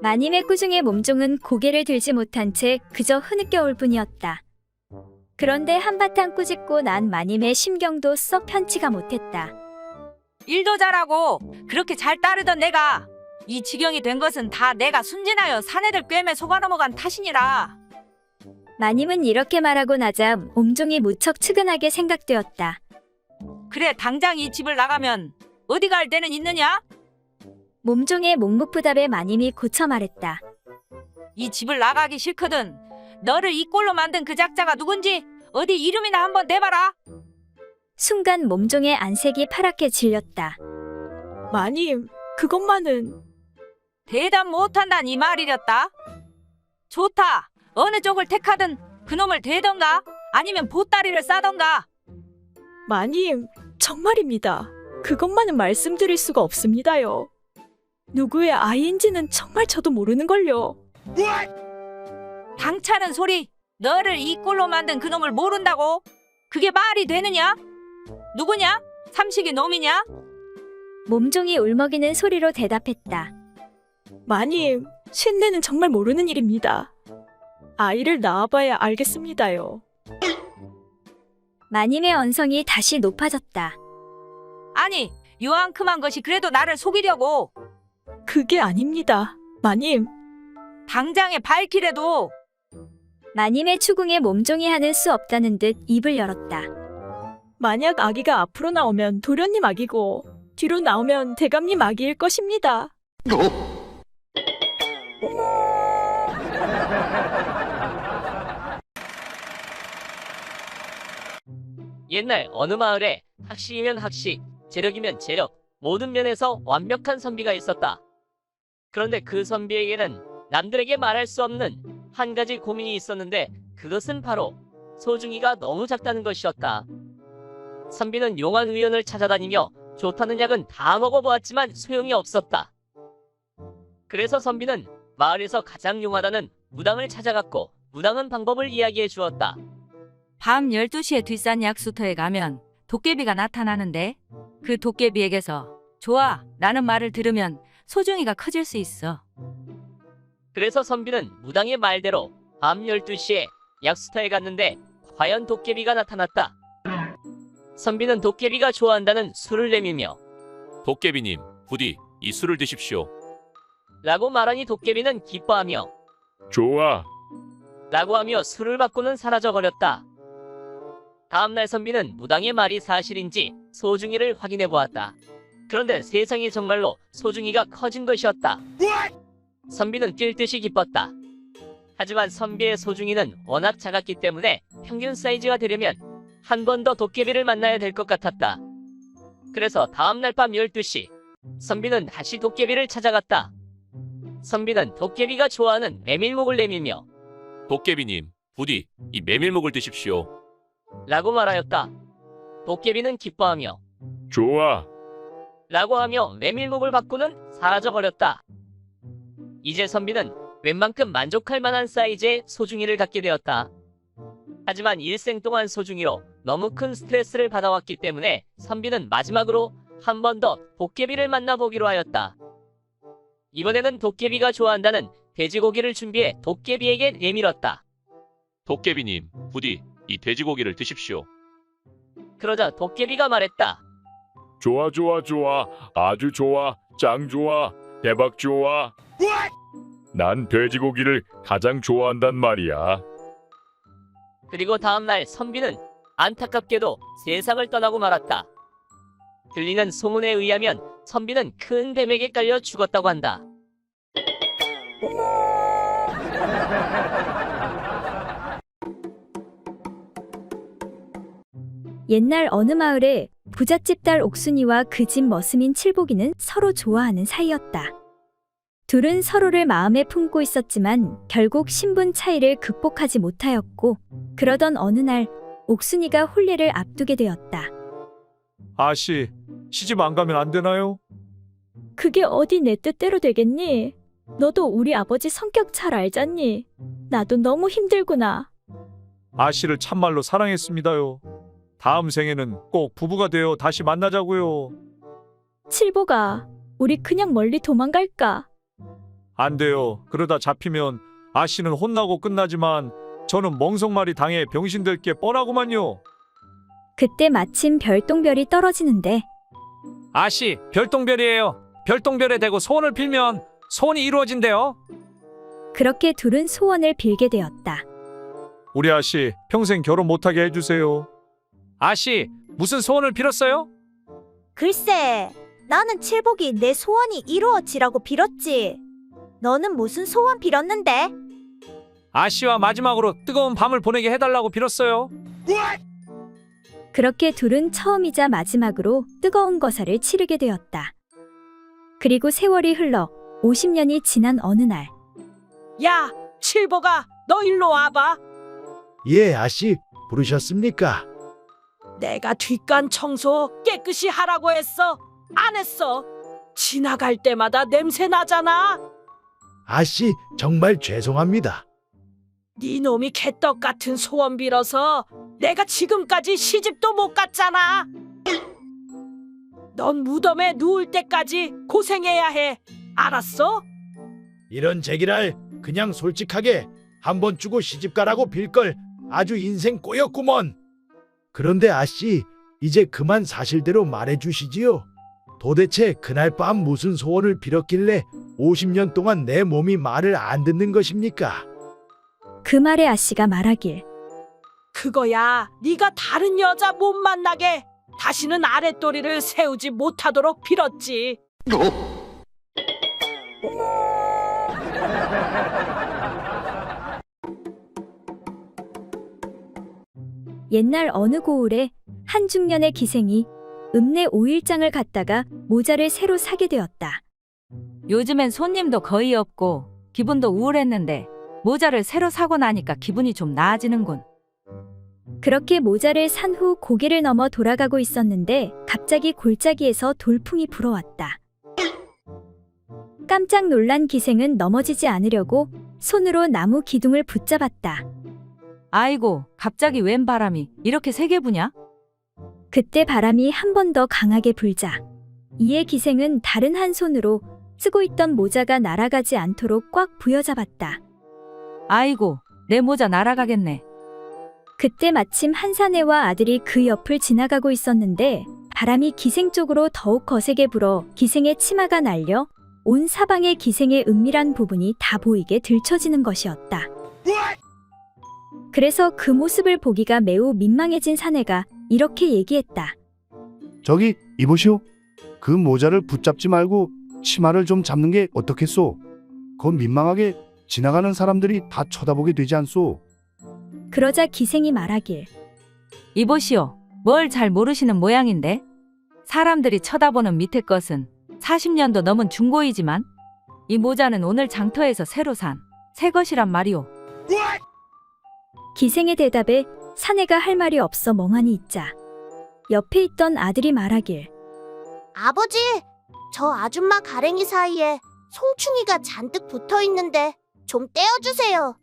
Speaker 1: 마님의 꾸중의 몸종은 고개를 들지 못한 채 그저 흐느껴올 뿐이었다. 그런데 한바탕 꾸짖고 난 마님의 심경도 썩 편치가 못했다.
Speaker 7: 일도 잘하고 그렇게 잘 따르던 내가 이 지경이 된 것은 다 내가 순진하여 사내들 꿰매 속아 넘어간 탓이니라.
Speaker 1: 마님은 이렇게 말하고 나자 몸종이 무척 측은하게 생각되었다.
Speaker 7: 그래, 당장 이 집을 나가면 어디 갈 데는 있느냐?
Speaker 1: 몸종의 묵묵부답에 마님이 고쳐 말했다.
Speaker 7: 이 집을 나가기 싫거든. 너를 이 꼴로 만든 그 작자가 누군지 어디 이름이나 한번 대봐라.
Speaker 1: 순간 몸종의 안색이 파랗게 질렸다.
Speaker 5: 마님, 그것만은.
Speaker 7: 대답 못한단 이 말이렸다. 좋다. 어느 쪽을 택하든 그놈을 대던가 아니면 보따리를 싸던가.
Speaker 5: 마님, 정말입니다. 그것만은 말씀드릴 수가 없습니다요. 누구의 아이인지는 정말 저도 모르는걸요.
Speaker 7: 당차는 소리. 너를 이 꼴로 만든 그놈을 모른다고? 그게 말이 되느냐? 누구냐? 삼식이 놈이냐?
Speaker 1: 몸종이 울먹이는 소리로 대답했다.
Speaker 5: 마님, 신내는 정말 모르는 일입니다. 아이를 낳아봐야 알겠습니다요.
Speaker 1: 마님의 언성이 다시 높아졌다.
Speaker 7: 아니, 요만큼한 것이 그래도 나를 속이려고.
Speaker 5: 그게 아닙니다. 마님,
Speaker 7: 당장에 밝히래도.
Speaker 1: 마님의 추궁에 몸종이 하는 수 없다는 듯 입을 열었다.
Speaker 5: 만약 아기가 앞으로 나오면 도련님 아기고 뒤로 나오면 대감님 아기일 것입니다.
Speaker 12: 옛날 어느 마을에 학식이면 학식, 재력이면 재력, 모든 면에서 완벽한 선비가 있었다. 그런데 그 선비에게는 남들에게 말할 수 없는 한 가지 고민이 있었는데 그것은 바로 소중이가 너무 작다는 것이었다. 선비는 용한 의원을 찾아다니며 좋다는 약은 다 먹어보았지만 소용이 없었다. 그래서 선비는 마을에서 가장 용하다는 무당을 찾아갔고 무당은 방법을 이야기해 주었다.
Speaker 7: 밤 12시에 뒷산 약수터에 가면 도깨비가 나타나는데 그 도깨비에게서 좋아 라는 말을 들으면 소중이가 커질 수 있어.
Speaker 12: 그래서 선비는 무당의 말대로 밤 12시에 약수터에 갔는데 과연 도깨비가 나타났다. 선비는 도깨비가 좋아한다는 술을 내밀며
Speaker 3: 도깨비님, 부디 이 술을 드십시오.
Speaker 12: 라고 말하니 도깨비는 기뻐하며
Speaker 10: 좋아.
Speaker 12: 라고 하며 술을 받고는 사라져버렸다. 다음날 선비는 무당의 말이 사실인지 소중이를 확인해 보았다. 그런데 세상에 정말로 소중이가 커진 것이었다. 선비는 뛸 듯이 기뻤다. 하지만 선비의 소중이는 워낙 작았기 때문에 평균 사이즈가 되려면 한 번 더 도깨비를 만나야 될 것 같았다. 그래서 다음날 밤 12시 선비는 다시 도깨비를 찾아갔다. 선비는 도깨비가 좋아하는 메밀목을 내밀며
Speaker 3: 도깨비님, 부디 이 메밀목을 드십시오.
Speaker 12: 라고 말하였다. 도깨비는 기뻐하며
Speaker 10: 좋아.
Speaker 12: 라고 하며 메밀목을 바꾸는 사라져버렸다. 이제 선비는 웬만큼 만족할 만한 사이즈의 소중이를 갖게 되었다. 하지만 일생 동안 소중이로 너무 큰 스트레스를 받아왔기 때문에 선비는 마지막으로 한 번 더 도깨비를 만나보기로 하였다. 이번에는 도깨비가 좋아한다는 돼지고기를 준비해 도깨비에게 내밀었다.
Speaker 3: 도깨비님, 부디 이 돼지고기를 드십시오.
Speaker 12: 그러자 도깨비가 말했다.
Speaker 10: 좋아, 좋아, 좋아. 아주 좋아. 짱 좋아. 대박 좋아. 난 돼지고기를 가장 좋아한단 말이야.
Speaker 12: 그리고 다음날 선비는 안타깝게도 세상을 떠나고 말았다. 들리는 소문에 의하면 선비는 큰 뱀에게 깔려 죽었다고 한다.
Speaker 1: 옛날 어느 마을에 부잣집 딸 옥순이와 그 집 머슴인 칠복이는 서로 좋아하는 사이였다. 둘은 서로를 마음에 품고 있었지만 결국 신분 차이를 극복하지 못하였고, 그러던 어느 날 옥순이가 혼례를 앞두게 되었다.
Speaker 6: 아씨, 시집 안 가면 안 되나요?
Speaker 5: 그게 어디 내 뜻대로 되겠니? 너도 우리 아버지 성격 잘 알잖니? 나도 너무 힘들구나.
Speaker 6: 아씨를 참말로 사랑했습니다요. 다음 생에는 꼭 부부가 되어 다시 만나자고요.
Speaker 5: 칠보가, 우리 그냥 멀리 도망갈까?
Speaker 6: 안 돼요. 그러다 잡히면 아씨는 혼나고 끝나지만 저는 멍석말이 당해 병신될 게 뻔하구만요.
Speaker 1: 그때 마침 별똥별이 떨어지는데
Speaker 6: 아씨, 별똥별이에요. 별똥별에 대고 소원을 빌면 소원이 이루어진대요.
Speaker 1: 그렇게 둘은 소원을 빌게 되었다.
Speaker 6: 우리 아씨 평생 결혼 못하게 해주세요. 아씨, 무슨 소원을 빌었어요?
Speaker 13: 글쎄, 나는 칠복이 내 소원이 이루어지라고 빌었지. 너는 무슨 소원 빌었는데?
Speaker 6: 아씨와 마지막으로 뜨거운 밤을 보내게 해달라고 빌었어요.
Speaker 1: 그렇게 둘은 처음이자 마지막으로 뜨거운 거사를 치르게 되었다. 그리고 세월이 흘러 50년이 지난 어느 날,
Speaker 9: 야, 칠보가 너 일로 와봐.
Speaker 14: 예, 아씨, 부르셨습니까?
Speaker 9: 내가 뒷간 청소 깨끗이 하라고 했어. 안 했어. 지나갈 때마다 냄새 나잖아.
Speaker 14: 아씨, 정말 죄송합니다.
Speaker 9: 네 놈이 개떡 같은 소원 빌어서 내가 지금까지 시집도 못 갔잖아. 넌 무덤에 누울 때까지 고생해야 해. 알았어?
Speaker 14: 이런 제기랄 그냥 솔직하게 한번 주고 시집가라고 빌걸 아주 인생 꼬였구먼. 그런데 아씨, 이제 그만 사실대로 말해주시지요. 도대체 그날 밤 무슨 소원을 빌었길래 50년 동안 내 몸이 말을 안 듣는 것입니까?
Speaker 1: 그 말에 아씨가 말하길,
Speaker 9: 그거야 네가 다른 여자 못 만나게 다시는 아랫도리를 세우지 못하도록 빌었지.
Speaker 1: 옛날 어느 고을에 한 중년의 기생이 읍내 5일장을 갔다가 모자를 새로 사게 되었다.
Speaker 7: 요즘엔 손님도 거의 없고 기분도 우울했는데 모자를 새로 사고 나니까 기분이 좀 나아지는군.
Speaker 1: 그렇게 모자를 산 후 고개를 넘어 돌아가고 있었는데 갑자기 골짜기에서 돌풍이 불어왔다. 깜짝 놀란 기생은 넘어지지 않으려고 손으로 나무 기둥을 붙잡았다.
Speaker 7: 아이고, 갑자기 웬 바람이 이렇게 세게 부냐?
Speaker 1: 그때 바람이 한 번 더 강하게 불자 이에 기생은 다른 한 손으로 쓰고 있던 모자가 날아가지 않도록 꽉 부여잡았다.
Speaker 7: 아이고, 내 모자 날아가겠네.
Speaker 1: 그때 마침 한 사내와 아들이 그 옆을 지나가고 있었는데 바람이 기생 쪽으로 더욱 거세게 불어 기생의 치마가 날려 온 사방에 기생의 은밀한 부분이 다 보이게 들춰지는 것이었다. 그래서 그 모습을 보기가 매우 민망해진 사내가 이렇게 얘기했다.
Speaker 4: 저기 이보시오. 그 모자를 붙잡지 말고 치마를 좀 잡는 게 어떻겠소? 그건 민망하게 지나가는 사람들이 다 쳐다보게 되지 않소?
Speaker 1: 그러자 기생이 말하길,
Speaker 7: 이보시오, 뭘 잘 모르시는 모양인데? 사람들이 쳐다보는 밑에 것은 40년도 넘은 중고이지만 이 모자는 오늘 장터에서 새로 산 새 것이란 말이오.
Speaker 1: 기생의 대답에 사내가 할 말이 없어 멍하니 있자 옆에 있던 아들이 말하길.
Speaker 13: 아버지, 저 아줌마 가랭이 사이에 송충이가 잔뜩 붙어 있는데 좀 떼어주세요.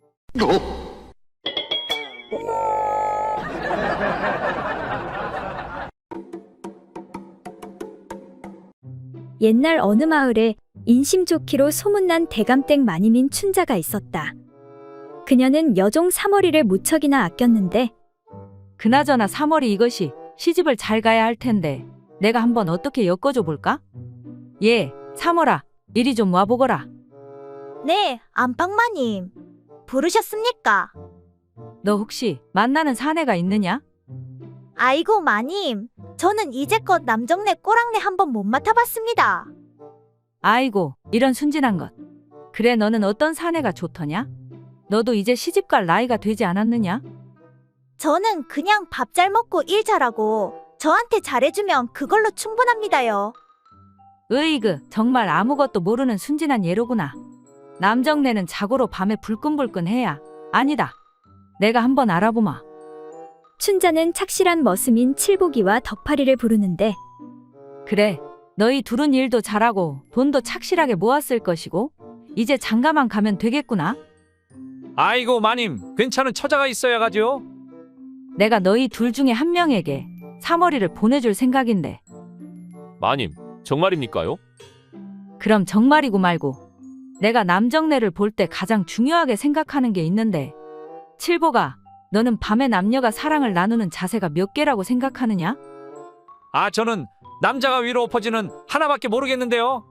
Speaker 1: 옛날 어느 마을에 인심 좋기로 소문난 대감댁 마님인 춘자가 있었다. 그녀는 여종 사머리를 무척이나 아꼈는데
Speaker 7: 그나저나 사머리 이것이 시집을 잘 가야 할 텐데 내가 한번 어떻게 엮어줘 볼까? 예, 사머라, 이리 좀 와보거라.
Speaker 13: 네, 안방마님. 부르셨습니까?
Speaker 7: 너 혹시 만나는 사내가 있느냐?
Speaker 13: 아이고, 마님. 저는 이제껏 남정네 꼬랑내 한번 못 맡아봤습니다.
Speaker 7: 아이고, 이런 순진한 것. 그래, 너는 어떤 사내가 좋더냐? 너도 이제 시집갈 나이가 되지 않았느냐?
Speaker 13: 저는 그냥 밥 잘 먹고 일 잘하고 저한테 잘해주면 그걸로 충분합니다요.
Speaker 7: 으이그, 정말 아무것도 모르는 순진한 예로구나. 남정네는 자고로 밤에 불끈불끈해야. 아니다. 내가 한번 알아보마.
Speaker 1: 춘자는 착실한 머슴인 칠복이와 덕파리를 부르는데
Speaker 7: 그래, 너희 둘은 일도 잘하고 돈도 착실하게 모았을 것이고 이제 장가만 가면 되겠구나.
Speaker 6: 아이고 마님, 괜찮은 처자가 있어야 가죠.
Speaker 7: 내가 너희 둘 중에 한 명에게 사머리를 보내줄 생각인데.
Speaker 3: 마님, 정말입니까요?
Speaker 7: 그럼 정말이고 말고. 내가 남정네를 볼 때 가장 중요하게 생각하는 게 있는데, 칠보가, 너는 밤에 남녀가 사랑을 나누는 자세가 몇 개라고 생각하느냐?
Speaker 6: 아, 저는 남자가 위로 엎어지는 하나밖에 모르겠는데요.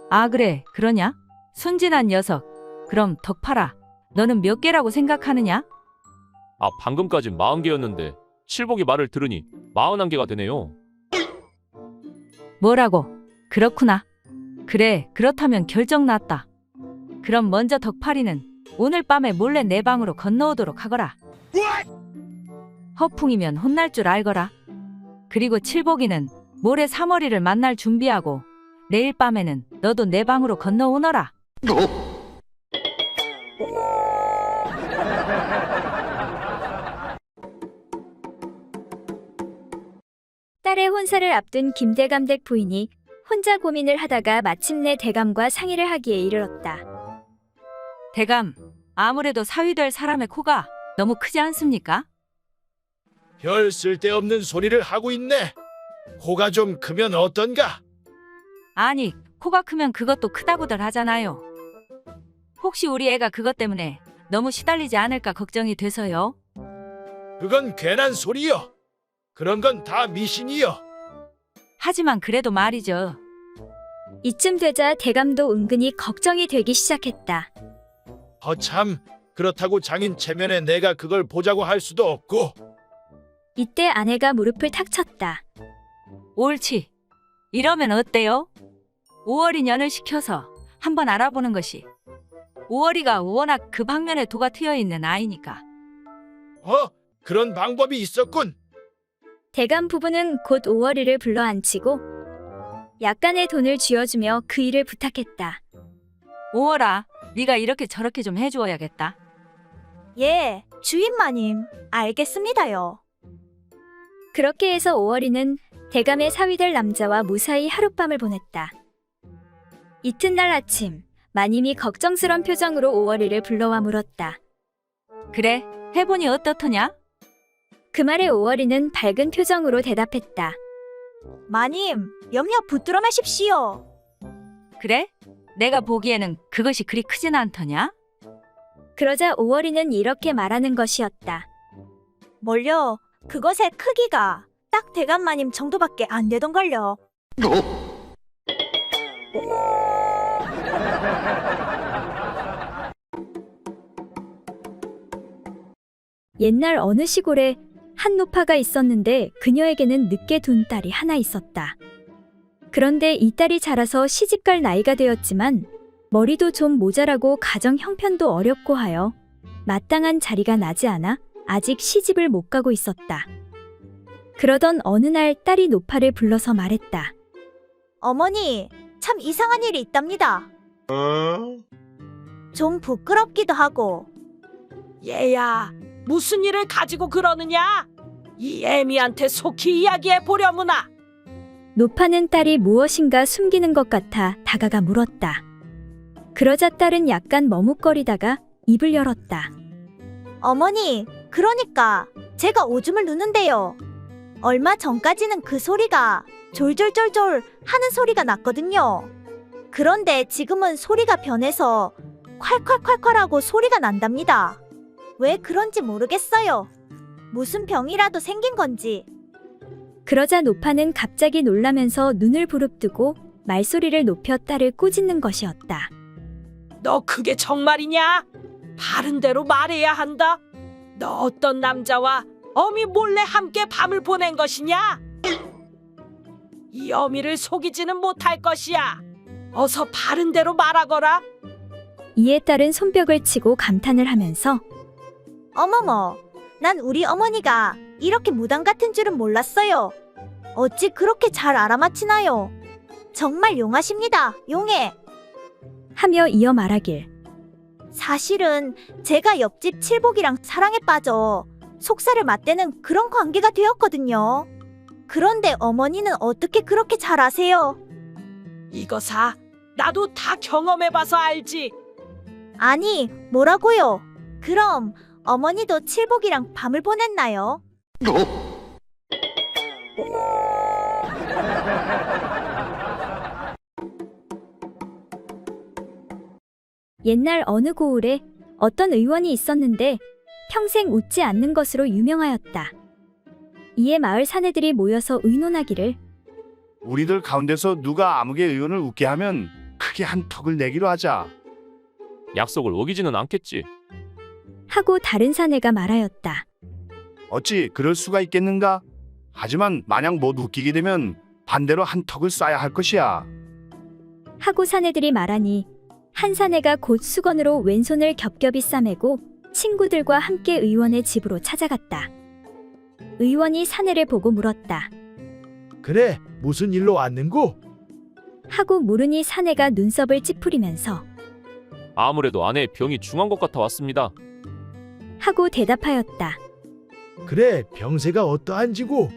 Speaker 7: 아, 그래, 그러냐? 순진한 녀석. 그럼 덕파라, 너는 몇 개라고 생각하느냐?
Speaker 3: 아, 방금까진 40개였는데 칠복이 말을 들으니 41개가 되네요.
Speaker 7: 뭐라고? 그렇구나. 그래, 그렇다면 결정 났다. 그럼 먼저 덕파리는 오늘 밤에 몰래 내 방으로 건너오도록 하거라. 허풍이면 혼날 줄 알거라. 그리고 칠복이는 모레 사머리를 만날 준비하고 내일 밤에는 너도 내 방으로 건너오너라.
Speaker 1: 딸의 혼사를 앞둔 김대감댁 부인이 혼자 고민을 하다가 마침내 대감과 상의를 하기에 이르렀다.
Speaker 7: 대감, 아무래도 사위될 사람의 코가 너무 크지 않습니까?
Speaker 14: 별 쓸데없는 소리를 하고 있네. 코가 좀 크면 어떤가?
Speaker 7: 아니, 코가 크면 그것도 크다고들 하잖아요. 혹시 우리 애가 그것 때문에 너무 시달리지 않을까 걱정이 돼서요.
Speaker 14: 그건 괜한 소리요. 그런 건 다 미신이요.
Speaker 7: 하지만 그래도 말이죠.
Speaker 1: 이쯤 되자 대감도 은근히 걱정이 되기 시작했다.
Speaker 14: 참, 그렇다고 장인 체면에 내가 그걸 보자고 할 수도 없고.
Speaker 1: 이때 아내가 무릎을 탁 쳤다.
Speaker 7: 옳지. 이러면 어때요? 5월이 년을 시켜서 한번 알아보는 것이. 5월이가 워낙 그 방면에 도가 트여 있는 아이니까.
Speaker 14: 그런 방법이 있었군.
Speaker 1: 대감 부부는 곧 5월이를 불러 앉히고 약간의 돈을 쥐어주며 그 일을 부탁했다.
Speaker 7: 5월아, 네가 이렇게 저렇게 좀 해주어야겠다.
Speaker 13: 예, 주인마님. 알겠습니다요.
Speaker 1: 그렇게 해서 5월이는 대감의 사위될 남자와 무사히 하룻밤을 보냈다. 이튿날 아침, 마님이 걱정스런 표정으로 5월이를 불러와 물었다.
Speaker 7: 그래, 해보니 어떻더냐?
Speaker 1: 그 말에 5월이는 밝은 표정으로 대답했다.
Speaker 13: 마님, 염려 붙들어 마십시오.
Speaker 7: 그래? 내가 보기에는 그것이 그리 크진 않더냐?
Speaker 1: 그러자 5월이는 이렇게 말하는 것이었다.
Speaker 13: 뭘요? 그것의 크기가 딱 대감마님 정도밖에 안 되던걸요.
Speaker 1: 옛날 어느 시골에 한 노파가 있었는데 그녀에게는 늦게 둔 딸이 하나 있었다. 그런데 이 딸이 자라서 시집갈 나이가 되었지만 머리도 좀 모자라고 가정 형편도 어렵고 하여 마땅한 자리가 나지 않아 아직 시집을 못 가고 있었다. 그러던 어느 날 딸이 노파를 불러서 말했다.
Speaker 13: 어머니, 참 이상한 일이 있답니다. 좀 부끄럽기도 하고.
Speaker 9: 얘야, 무슨 일을 가지고 그러느냐? 이 애미한테 속히 이야기해 보려무나.
Speaker 1: 노파는 딸이 무엇인가 숨기는 것 같아 다가가 물었다. 그러자 딸은 약간 머뭇거리다가 입을 열었다.
Speaker 13: 어머니, 그러니까 제가 오줌을 누는데요. 얼마 전까지는 그 소리가 졸졸졸졸 하는 소리가 났거든요. 그런데 지금은 소리가 변해서 콸콸콸콸하고 소리가 난답니다. 왜 그런지 모르겠어요. 무슨 병이라도 생긴 건지.
Speaker 1: 그러자 노파는 갑자기 놀라면서 눈을 부릅뜨고 말소리를 높여 딸을 꾸짖는 것이었다.
Speaker 9: 너 그게 정말이냐? 바른 대로 말해야 한다. 너 어떤 남자와 어미 몰래 함께 밤을 보낸 것이냐? 이 어미를 속이지는 못할 것이야. 어서 바른 대로 말하거라.
Speaker 1: 이에 딸은 손뼉을 치고 감탄을 하면서
Speaker 13: 어머머, 난 우리 어머니가 이렇게 무당 같은 줄은 몰랐어요. 어찌 그렇게 잘 알아맞히나요? 정말 용하십니다, 용해.
Speaker 1: 하며 이어 말하길.
Speaker 13: 사실은 제가 옆집 칠복이랑 사랑에 빠져 속살을 맞대는 그런 관계가 되었거든요. 그런데 어머니는 어떻게 그렇게 잘 아세요?
Speaker 9: 이거사 나도 다 경험해봐서 알지.
Speaker 13: 아니, 뭐라고요? 그럼 어머니도 칠복이랑 밤을 보냈나요?
Speaker 1: 옛날 어느 고을에 어떤 의원이 있었는데 평생 웃지 않는 것으로 유명하였다. 이에 마을 사내들이 모여서 의논하기를
Speaker 4: 우리들 가운데서 누가 아무개 의원을 웃게 하면 크게 한 턱을 내기로 하자.
Speaker 3: 약속을 어기지는 않겠지.
Speaker 1: 하고 다른 사내가 말하였다.
Speaker 4: 어찌 그럴 수가 있겠는가? 하지만 만약 못 웃기게 되면 반대로 한 턱을 쏴야 할 것이야.
Speaker 1: 하고 사내들이 말하니 한 사내가 곧 수건으로 왼손을 겹겹이 싸매고 친구들과 함께 의원의 집으로 찾아갔다. 의원이 사내를 보고 물었다.
Speaker 14: 그래, 무슨 일로 왔는고?
Speaker 1: 하고 물으니 사내가 눈썹을 찌푸리면서
Speaker 3: 아무래도 아내의 병이 중한 것 같아 왔습니다.
Speaker 1: 하고 대답하였다.
Speaker 14: 그래, 병세가 어떠한지고?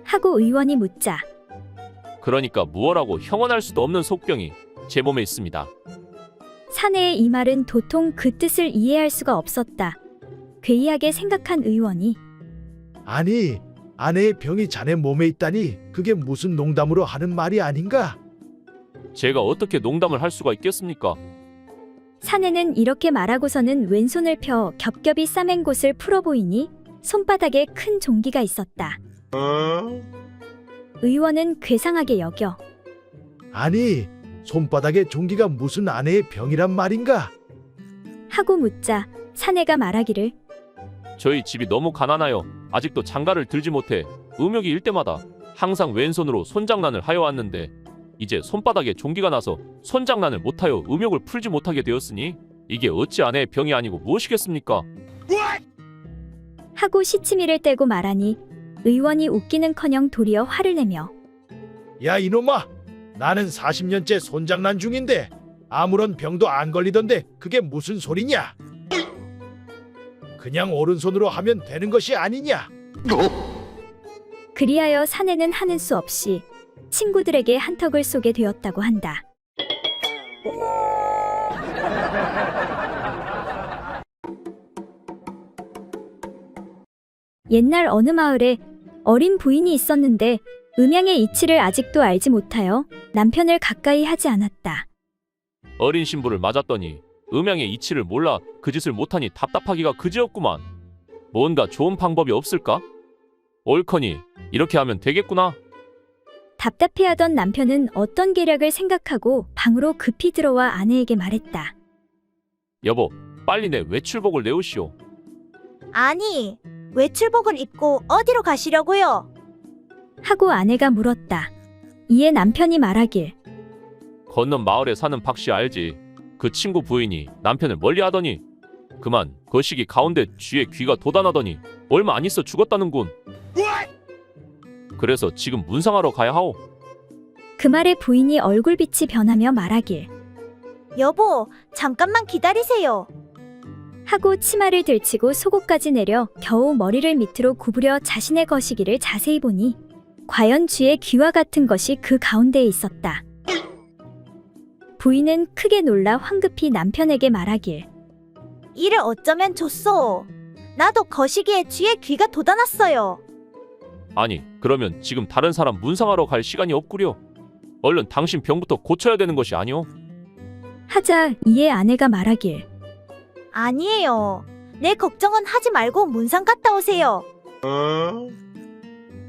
Speaker 1: 하고 의원이 묻자
Speaker 3: 그러니까 무엇하고 형언할 수도 없는 속병이 제 몸에 있습니다.
Speaker 1: 사내의 이 말은 도통 그 뜻을 이해할 수가 없었다. 괴이하게 생각한 의원이
Speaker 14: 아니, 아내의 병이 자네 몸에 있다니 그게 무슨 농담으로 하는 말이 아닌가?
Speaker 3: 제가 어떻게 농담을 할 수가 있겠습니까?
Speaker 1: 사내는 이렇게 말하고서는 왼손을 펴 겹겹이 싸맨 곳을 풀어보이니 손바닥에 큰 종기가 있었다. 의원은 괴상하게 여겨
Speaker 14: 아니, 손바닥에 종기가 무슨 아내의 병이란 말인가?
Speaker 1: 하고 묻자 사내가 말하기를
Speaker 3: 저희 집이 너무 가난하여 아직도 장가를 들지 못해 음욕이 일 때마다 항상 왼손으로 손장난을 하여 왔는데 이제 손바닥에 종기가 나서 손장난을 못하여 음욕을 풀지 못하게 되었으니 이게 어찌 아내의 병이 아니고 무엇이겠습니까?
Speaker 1: 하고 시치미를 떼고 말하니 의원이 웃기는커녕 도리어 화를 내며
Speaker 14: 야, 이놈아! 나는 40년째 손장난 중인데 아무런 병도 안 걸리던데 그게 무슨 소리냐? 그냥 오른손으로 하면 되는 것이 아니냐?
Speaker 1: 그리하여 사내는 하는 수 없이 친구들에게 한턱을 쏘게 되었다고 한다. 옛날 어느 마을에 어린 부인이 있었는데 음양의 이치를 아직도 알지 못하여 남편을 가까이 하지 않았다.
Speaker 3: 어린 신부를 맞았더니 음양의 이치를 몰라 그 짓을 못하니 답답하기가 그지없구만. 뭔가 좋은 방법이 없을까? 옳거니 이렇게 하면 되겠구나.
Speaker 1: 답답해하던 남편은 어떤 계략을 생각하고 방으로 급히 들어와 아내에게 말했다.
Speaker 3: 여보, 빨리 내 외출복을 내오시오.
Speaker 13: 아니, 외출복을 입고 어디로 가시려고요?
Speaker 1: 하고 아내가 물었다. 이에 남편이 말하길.
Speaker 3: 건넌 마을에 사는 박씨 알지? 그 친구 부인이 남편을 멀리하더니 그만 거시기 가운데 쥐에 귀가 돋아나더니 얼마 안 있어 죽었다는군. 그래서 지금 문상하러 가야 하오.
Speaker 1: 그 말에 부인이 얼굴빛이 변하며 말하길.
Speaker 13: 여보, 잠깐만 기다리세요.
Speaker 1: 하고 치마를 들치고 속옷까지 내려 겨우 머리를 밑으로 구부려 자신의 거시기를 자세히 보니 과연 쥐의 귀와 같은 것이 그 가운데에 있었다. 부인은 크게 놀라 황급히 남편에게 말하길.
Speaker 13: 이를 어쩌면 좋소. 나도 거시기에 쥐의 귀가 돋아났어요.
Speaker 3: 아니, 그러면 지금 다른 사람 문상하러 갈 시간이 없구려. 얼른 당신 병부터 고쳐야 되는 것이 아니오.
Speaker 1: 하자 이에 아내가 말하길.
Speaker 13: 아니에요. 내 걱정은 하지 말고 문상 갔다 오세요.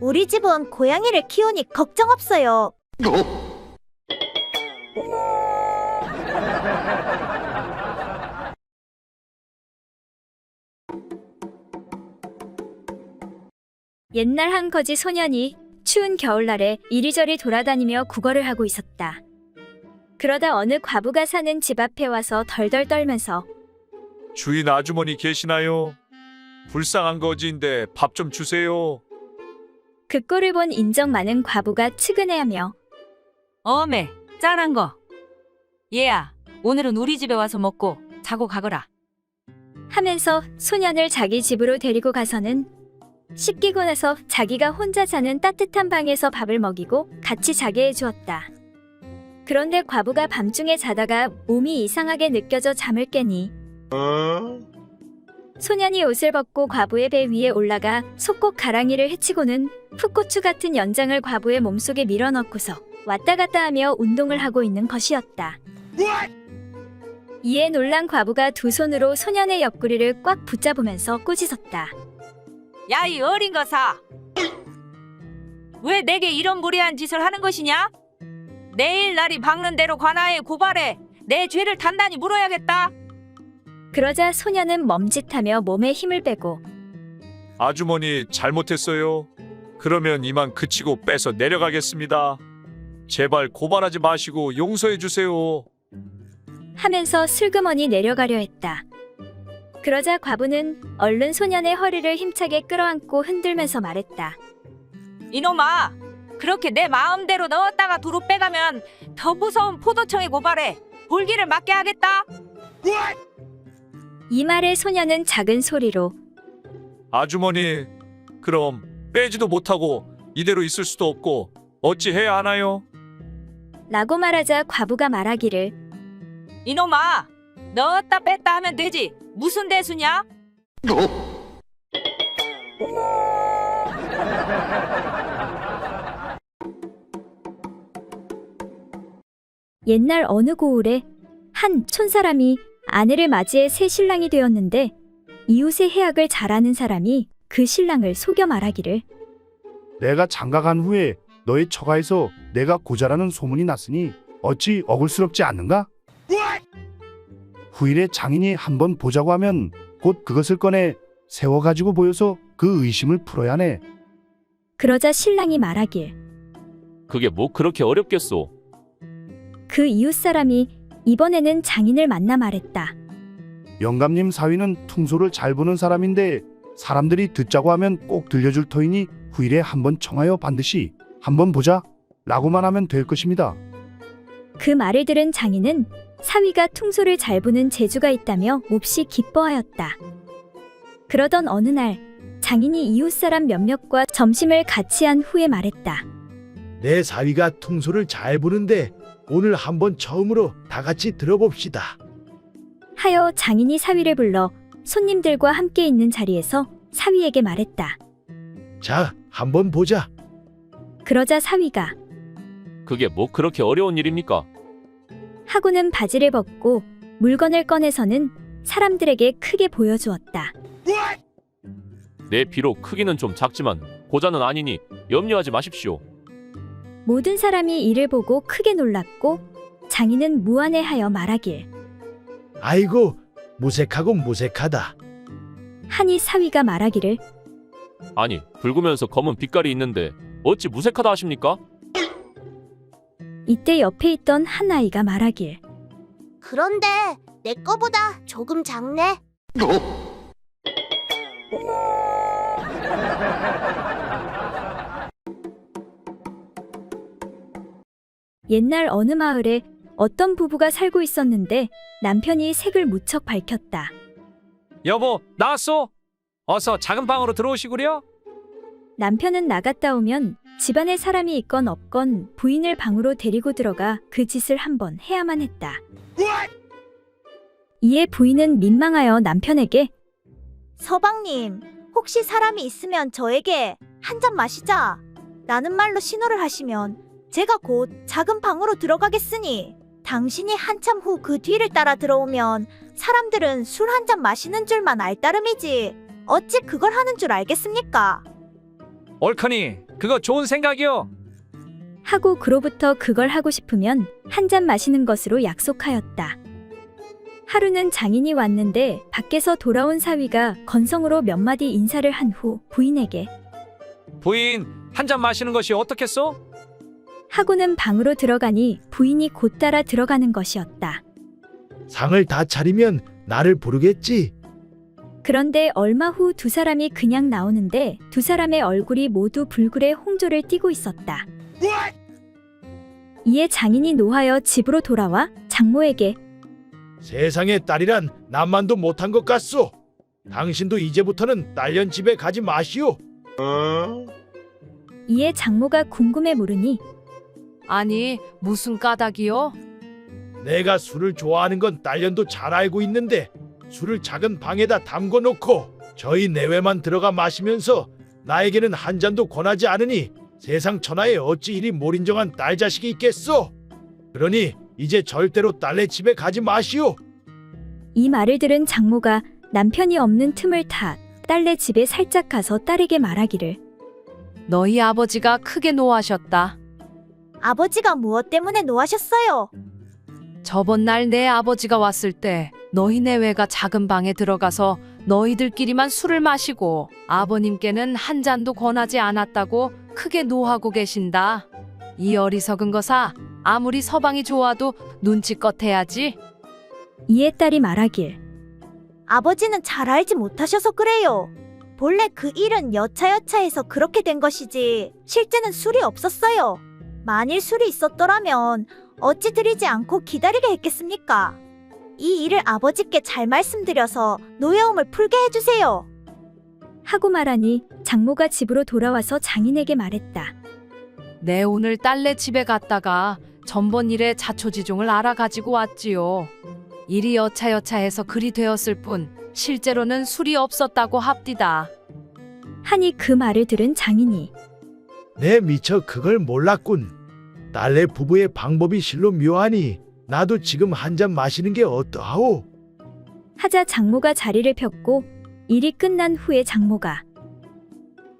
Speaker 13: 우리 집은 고양이를 키우니 걱정 없어요.
Speaker 1: 옛날 한 거지 소년이 추운 겨울날에 이리저리 돌아다니며 구걸을 하고 있었다. 그러다 어느 과부가 사는 집 앞에 와서 덜덜 떨면서
Speaker 6: 주인 아주머니 계시나요? 불쌍한 거지인데 밥 좀 주세요.
Speaker 1: 그 꼴을 본 인정 많은 과부가 측은해하며
Speaker 7: 어메, 짠한 거. 얘야, 오늘은 우리 집에 와서 먹고 자고 가거라.
Speaker 1: 하면서 소년을 자기 집으로 데리고 가서는 씻기고 나서 자기가 혼자 자는 따뜻한 방에서 밥을 먹이고 같이 자게 해주었다. 그런데 과부가 밤중에 자다가 몸이 이상하게 느껴져 잠을 깨니 소년이 옷을 벗고 과부의 배 위에 올라가 속꼭 가랑이를 헤치고는 풋고추 같은 연장을 과부의 몸속에 밀어넣고서 왔다 갔다 하며 운동을 하고 있는 것이었다. 이에 놀란 과부가 두 손으로 소년의 옆구리를 꽉 붙잡으면서 꾸짖었다.
Speaker 7: 야, 이 어린 거사! 왜 내게 이런 무례한 짓을 하는 것이냐? 내일 날이 밝는 대로 관아에 고발해 내 죄를 단단히 물어야겠다.
Speaker 1: 그러자 소년은 멈짓하며 몸에 힘을 빼고
Speaker 6: 아주머니 잘못했어요. 그러면 이만 그치고 빼서 내려가겠습니다. 제발 고발하지 마시고 용서해 주세요.
Speaker 1: 하면서 슬그머니 내려가려 했다. 그러자 과부는 얼른 소년의 허리를 힘차게 끌어안고 흔들면서 말했다.
Speaker 7: 이놈아, 그렇게 내 마음대로 넣었다가 도로 빼가면 더 무서운 포도청에 고발해 볼기를 맞게 하겠다.
Speaker 1: 이 말에 소년은 작은 소리로
Speaker 6: 아주머니, 그럼 빼지도 못하고 이대로 있을 수도 없고 어찌 해야 하나요?
Speaker 1: 라고 말하자 과부가 말하기를.
Speaker 7: 이놈아, 넣었다 뺐다 하면 되지. 무슨 대수냐?
Speaker 1: 옛날 어느 고을에 한 촌사람이 아내를 맞이해 새 신랑이 되었는데 이웃의 해악을 잘 아는 사람이 그 신랑을 속여 말하기를.
Speaker 4: 내가 장가간 후에 너의 처가에서 내가 고자라는 소문이 났으니 어찌 억울스럽지 않는가? 후일에 장인이 한번 보자고 하면 곧 그것을 꺼내 세워가지고 보여서 그 의심을 풀어야 하네.
Speaker 1: 그러자 신랑이 말하길.
Speaker 3: 그게 뭐 그렇게 어렵겠소.
Speaker 1: 그 이웃 사람이 이번에는 장인을 만나 말했다.
Speaker 4: 영감님 사위는 퉁소를 잘 부는 사람인데 사람들이 듣자고 하면 꼭 들려줄 터이니 후일에 한번 청하여 반드시 한번 보자 라고만 하면 될 것입니다.
Speaker 1: 그 말을 들은 장인은 사위가 퉁소를 잘 부는 재주가 있다며 몹시 기뻐하였다. 그러던 어느 날 장인이 이웃 사람 몇몇과 점심을 같이 한 후에 말했다.
Speaker 14: 내 사위가 퉁소를 잘 부는데 오늘 한번 처음으로 다 같이 들어봅시다.
Speaker 1: 하여 장인이 사위를 불러 손님들과 함께 있는 자리에서 사위에게 말했다.
Speaker 14: 자, 한번 보자.
Speaker 1: 그러자 사위가
Speaker 3: 그게 뭐 그렇게 어려운 일입니까?
Speaker 1: 하고는 바지를 벗고 물건을 꺼내서는 사람들에게 크게 보여주었다.
Speaker 3: 내 비록 크기는 좀 작지만 고자는 아니니 염려하지 마십시오.
Speaker 1: 모든 사람이 이를 보고 크게 놀랐고 장인은 무안해하여 말하길.
Speaker 14: 아이고, 무색하고 무색하다.
Speaker 1: 하니 사위가 말하기를.
Speaker 3: 아니, 붉으면서 검은 빛깔이 있는데 어찌 무색하다 하십니까?
Speaker 1: 이때 옆에 있던 한 아이가 말하길.
Speaker 13: 그런데 내 거보다 조금 작네.
Speaker 1: 옛날 어느 마을에 어떤 부부가 살고 있었는데 남편이 색을 무척 밝혔다.
Speaker 6: 여보, 나왔소? 어서 작은 방으로 들어오시구려.
Speaker 1: 남편은 나갔다 오면 집안에 사람이 있건 없건 부인을 방으로 데리고 들어가 그 짓을 한번 해야만 했다. 이에 부인은 민망하여 남편에게
Speaker 13: 서방님, 혹시 사람이 있으면 저에게 한 잔 마시자 라는 말로 신호를 하시면 제가 곧 작은 방으로 들어가겠으니 당신이 한참 후 그 뒤를 따라 들어오면 사람들은 술 한 잔 마시는 줄만 알 따름이지 어찌 그걸 하는 줄 알겠습니까?
Speaker 6: 옳거니 그거 좋은 생각이요.
Speaker 1: 하고 그로부터 그걸 하고 싶으면 한 잔 마시는 것으로 약속하였다. 하루는 장인이 왔는데 밖에서 돌아온 사위가 건성으로 몇 마디 인사를 한 후 부인에게
Speaker 6: 부인, 한 잔 마시는 것이 어떻겠소?
Speaker 1: 하고는 방으로 들어가니 부인이 곧 따라 들어가는 것이었다.
Speaker 14: 상을 다 차리면 나를 부르겠지.
Speaker 1: 그런데 얼마 후 두 사람이 그냥 나오는데 두 사람의 얼굴이 모두 불굴의 홍조를 띠고 있었다. 이에 장인이 노하여 집으로 돌아와 장모에게
Speaker 14: 세상에 딸이란 남만도 못한 것 같소. 당신도 이제부터는 딸년 집에 가지 마시오.
Speaker 1: 이에 장모가 궁금해 물으니
Speaker 7: 아니, 무슨 까닭이요?
Speaker 14: 내가 술을 좋아하는 건 딸년도 잘 알고 있는데 술을 작은 방에다 담궈 놓고 저희 내외만 들어가 마시면서 나에게는 한 잔도 권하지 않으니 세상 천하에 어찌 이리 몰인정한 딸 자식이 있겠소. 그러니 이제 절대로 딸네 집에 가지 마시오.
Speaker 1: 이 말을 들은 장모가 남편이 없는 틈을 타 딸네 집에 살짝 가서 딸에게 말하기를
Speaker 7: 너희 아버지가 크게 노하셨다.
Speaker 13: 아버지가 무엇 때문에 노하셨어요?
Speaker 7: 저번 날 내 아버지가 왔을 때 너희 내외가 작은 방에 들어가서 너희들끼리만 술을 마시고 아버님께는 한 잔도 권하지 않았다고 크게 노하고 계신다. 이 어리석은 거사, 아무리 서방이 좋아도 눈치껏 해야지.
Speaker 1: 이에 딸이 말하길
Speaker 13: 아버지는 잘 알지 못하셔서 그래요. 본래 그 일은 여차여차해서 그렇게 된 것이지 실제는 술이 없었어요. 만일 술이 있었더라면 어찌 드리지 않고 기다리게 했겠습니까? 이 일을 아버지께 잘 말씀드려서 노여움을 풀게 해주세요.
Speaker 1: 하고 말하니 장모가 집으로 돌아와서 장인에게 말했다.
Speaker 7: 내 오늘 딸네 집에 갔다가 전번 일의 자초지종을 알아가지고 왔지요. 일이 여차여차해서 그리 되었을 뿐 실제로는 술이 없었다고 합디다.
Speaker 1: 하니 그 말을 들은 장인이
Speaker 14: 내 미처 그걸 몰랐군. 딸내 부부의 방법이 실로 묘하니 나도 지금 한 잔 마시는 게 어떠하오?
Speaker 1: 하자 장모가 자리를 폈고 일이 끝난 후에 장모가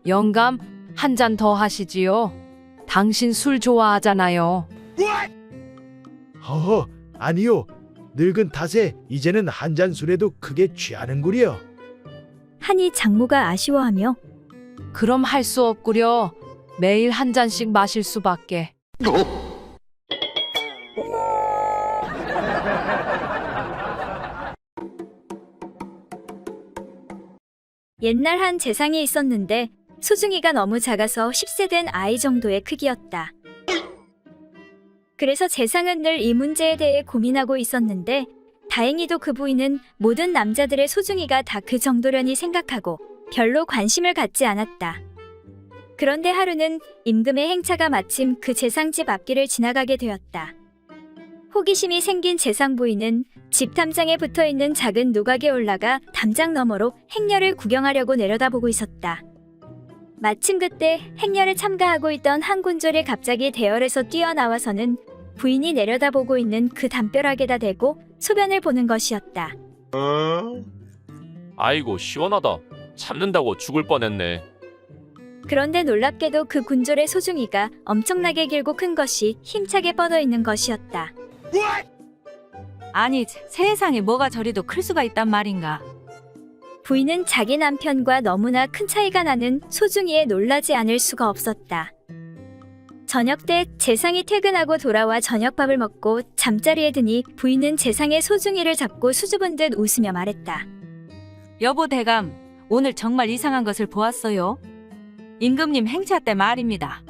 Speaker 7: 영감, 한 잔 더 하시지요. 당신 술 좋아하잖아요.
Speaker 14: 허허, 아니요. 늙은 탓에 이제는 한 잔 술에도 크게 취하는구려.
Speaker 1: 하니 장모가 아쉬워하며
Speaker 7: 그럼 할 수 없구려. 매일 한 잔씩 마실 수밖에.
Speaker 1: 옛날 한 재상이 있었는데 소중이가 너무 작아서 10세 된 아이 정도의 크기였다. 그래서 재상은 늘 이 문제에 대해 고민하고 있었는데 다행히도 그 부인은 모든 남자들의 소중이가 다 그 정도려니 생각하고 별로 관심을 갖지 않았다. 그런데 하루는 임금의 행차가 마침 그 재상집 앞길을 지나가게 되었다. 호기심이 생긴 재상 부인은 집 담장에 붙어있는 작은 노각에 올라가 담장 너머로 행렬을 구경하려고 내려다보고 있었다. 마침 그때 행렬에 참가하고 있던 한 군졸이 갑자기 대열에서 뛰어나와서는 부인이 내려다보고 있는 그 담벼락에다 대고 소변을 보는 것이었다.
Speaker 3: 아이고 시원하다. 참는다고 죽을 뻔했네.
Speaker 1: 그런데 놀랍게도 그 군졸의 소중이가 엄청나게 길고 큰 것이 힘차게 뻗어 있는 것이었다.
Speaker 7: 아니, 세상에 뭐가 저리도 클 수가 있단 말인가.
Speaker 1: 부인은 자기 남편과 너무나 큰 차이가 나는 소중이에 놀라지 않을 수가 없었다. 저녁 때 재상이 퇴근하고 돌아와 저녁밥을 먹고 잠자리에 드니 부인은 재상의 소중이를 잡고 수줍은 듯 웃으며 말했다.
Speaker 7: 여보 대감, 오늘 정말 이상한 것을 보았어요. 임금님 행차 때 말입니다.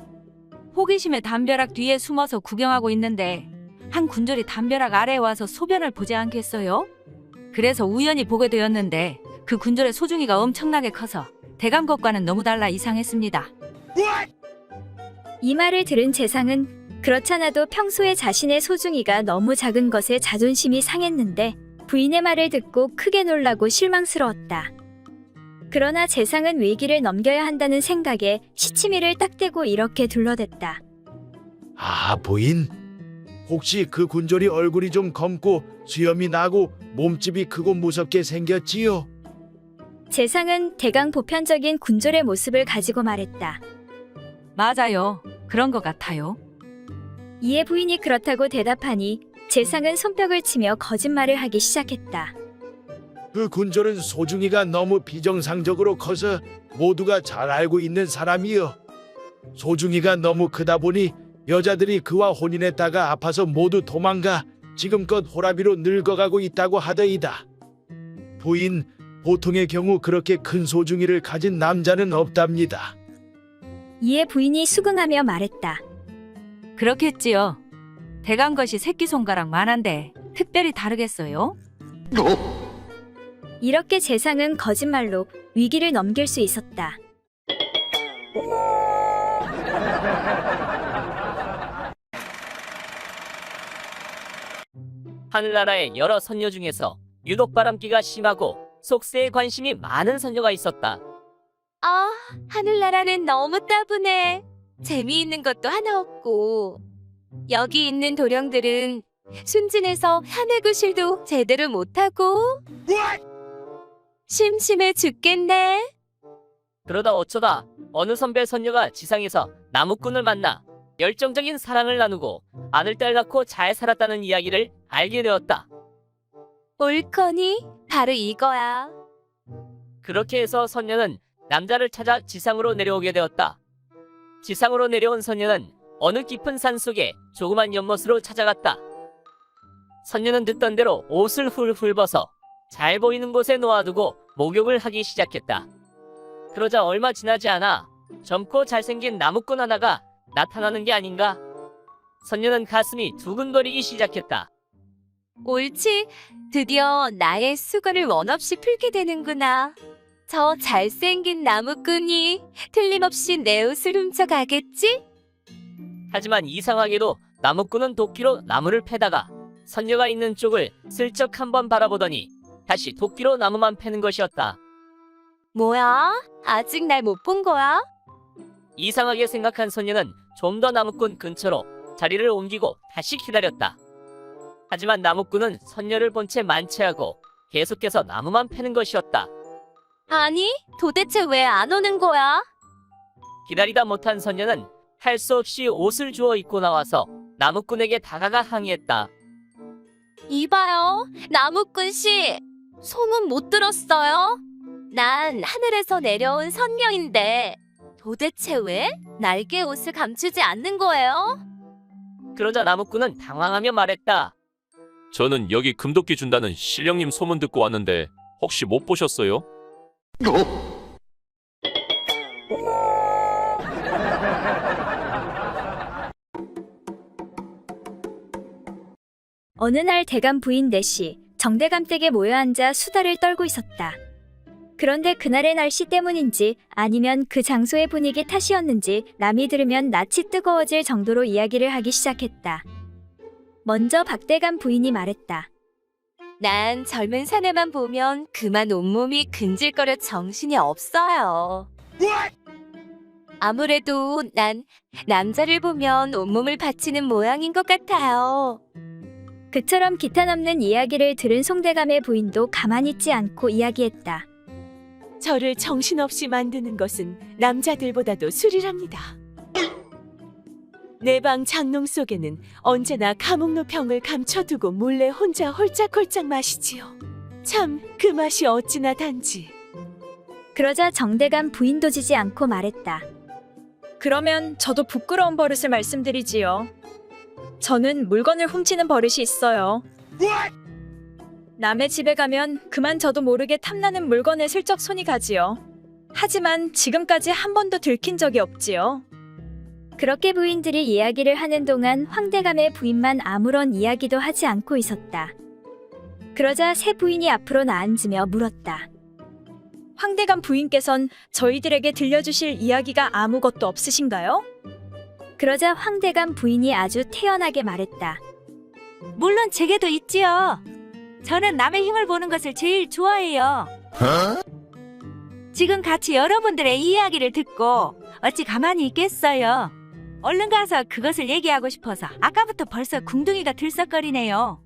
Speaker 7: 호기심에 담벼락 뒤에 숨어서 구경하고 있는데 한 군졸이 담벼락 아래에 와서 소변을 보지 않겠어요? 그래서 우연히 보게 되었는데 그 군졸의 소중이가 엄청나게 커서 대감 것과는 너무 달라 이상했습니다.
Speaker 1: 이 말을 들은 재상은 그렇잖아도 평소에 자신의 소중이가 너무 작은 것에 자존심이 상했는데 부인의 말을 듣고 크게 놀라고 실망스러웠다. 그러나 재상은 위기를 넘겨야 한다는 생각에 시치미를 딱 대고 이렇게 둘러댔다.
Speaker 14: 아, 부인. 혹시 그 군졸이 얼굴이 좀 검고 수염이 나고 몸집이 크고 무섭게 생겼지요?
Speaker 1: 재상은 대강 보편적인 군졸의 모습을 가지고 말했다.
Speaker 7: 맞아요. 그런 것 같아요.
Speaker 1: 이에 부인이 그렇다고 대답하니 재상은 손뼉을 치며 거짓말을 하기 시작했다.
Speaker 14: 그 군졸은 소중이가 너무 비정상적으로 커서 모두가 잘 알고 있는 사람이요. 소중이가 너무 크다 보니 여자들이 그와 혼인했다가 아파서 모두 도망가 지금껏 호라비로 늙어가고 있다고 하더이다. 부인, 보통의 경우 그렇게 큰 소중이를 가진 남자는 없답니다.
Speaker 1: 이에 부인이 수긍하며 말했다.
Speaker 7: 그렇겠지요. 대감 것이 새끼손가락 만한데 특별히 다르겠어요?
Speaker 1: 이렇게 재상은 거짓말로 위기를 넘길 수 있었다.
Speaker 12: 하늘나라의 여러 선녀 중에서 유독 바람기가 심하고 속세에 관심이 많은 선녀가 있었다.
Speaker 8: 아, 하늘나라는 너무 따분해. 재미있는 것도 하나 없고. 여기 있는 도령들은 순진해서 사내 구실도 제대로 못하고. 심심해 죽겠네.
Speaker 12: 그러다 어쩌다 어느 선배 선녀가 지상에서 나무꾼을 만나 열정적인 사랑을 나누고 아들 딸 낳고 잘 살았다는 이야기를 알게 되었다.
Speaker 8: 옳거니? 바로 이거야.
Speaker 12: 그렇게 해서 선녀는 남자를 찾아 지상으로 내려오게 되었다. 지상으로 내려온 선녀는 어느 깊은 산 속에 조그만 연못으로 찾아갔다. 선녀는 듣던 대로 옷을 훌훌 벗어 잘 보이는 곳에 놓아두고 목욕을 하기 시작했다. 그러자 얼마 지나지 않아 젊고 잘생긴 나무꾼 하나가 나타나는 게 아닌가? 선녀는 가슴이 두근거리기 시작했다.
Speaker 8: 옳지. 드디어 나의 수건을 원없이 풀게 되는구나. 저 잘생긴 나무꾼이 틀림없이 내 옷을 훔쳐가겠지?
Speaker 12: 하지만 이상하게도 나무꾼은 도끼로 나무를 패다가 선녀가 있는 쪽을 슬쩍 한번 바라보더니 다시 도끼로 나무만 패는 것이었다.
Speaker 8: 뭐야? 아직 날 못 본 거야?
Speaker 12: 이상하게 생각한 선녀는 좀 더 나무꾼 근처로 자리를 옮기고 다시 기다렸다. 하지만 나무꾼은 선녀를 본 채 만취하고 계속해서 나무만 패는 것이었다.
Speaker 8: 아니, 도대체 왜 안 오는 거야?
Speaker 12: 기다리다 못한 선녀는 할 수 없이 옷을 주워 입고 나와서 나무꾼에게 다가가 항의했다.
Speaker 8: 이봐요, 나무꾼 씨. 소문 못 들었어요? 난 하늘에서 내려온 선녀인데 도대체 왜 날개 옷을 감추지 않는 거예요?
Speaker 12: 그러자 나무꾼은 당황하며 말했다.
Speaker 3: 저는 여기 금도끼 준다는 신령님 소문 듣고 왔는데 혹시 못 보셨어요?
Speaker 1: 어느 날 대감 부인 넷이 정대감 댁에 모여 앉아 수다를 떨고 있었다. 그런데 그날의 날씨 때문인지 아니면 그 장소의 분위기 탓이었는지 남이 들으면 낯이 뜨거워질 정도로 이야기를 하기 시작했다. 먼저 박대감 부인이 말했다.
Speaker 8: 난 젊은 사내만 보면 그만 온몸이 근질거려 정신이 없어요. 아무래도 난 남자를 보면 온몸을 바치는 모양인 것 같아요.
Speaker 1: 그처럼 기타 넘는 이야기를 들은 송대감의 부인도 가만히 있지 않고 이야기했다.
Speaker 9: 저를 정신없이 만드는 것은 남자들보다도 술이랍니다. 내 방 장롱 속에는 언제나 감옥로 병을 감춰두고 몰래 혼자 홀짝홀짝 마시지요. 참 그 맛이 어찌나 단지.
Speaker 1: 그러자 정대감 부인도 지지 않고 말했다.
Speaker 5: 그러면 저도 부끄러운 버릇을 말씀드리지요. 저는 물건을 훔치는 버릇이 있어요. 남의 집에 가면 그만 저도 모르게 탐나는 물건에 슬쩍 손이 가지요. 하지만 지금까지 한 번도 들킨 적이 없지요.
Speaker 1: 그렇게 부인들이 이야기를 하는 동안 황대감의 부인만 아무런 이야기도 하지 않고 있었다. 그러자 새 부인이 앞으로 나앉으며 물었다.
Speaker 5: 황대감 부인께선 저희들에게 들려주실 이야기가 아무것도 없으신가요?
Speaker 1: 그러자 황대감 부인이 아주 태연하게 말했다.
Speaker 7: 물론 제게도 있지요. 저는 남의 힘을 보는 것을 제일 좋아해요. 지금 같이 여러분들의 이야기를 듣고 어찌 가만히 있겠어요. 얼른 가서 그것을 얘기하고 싶어서 아까부터 벌써 궁둥이가 들썩거리네요.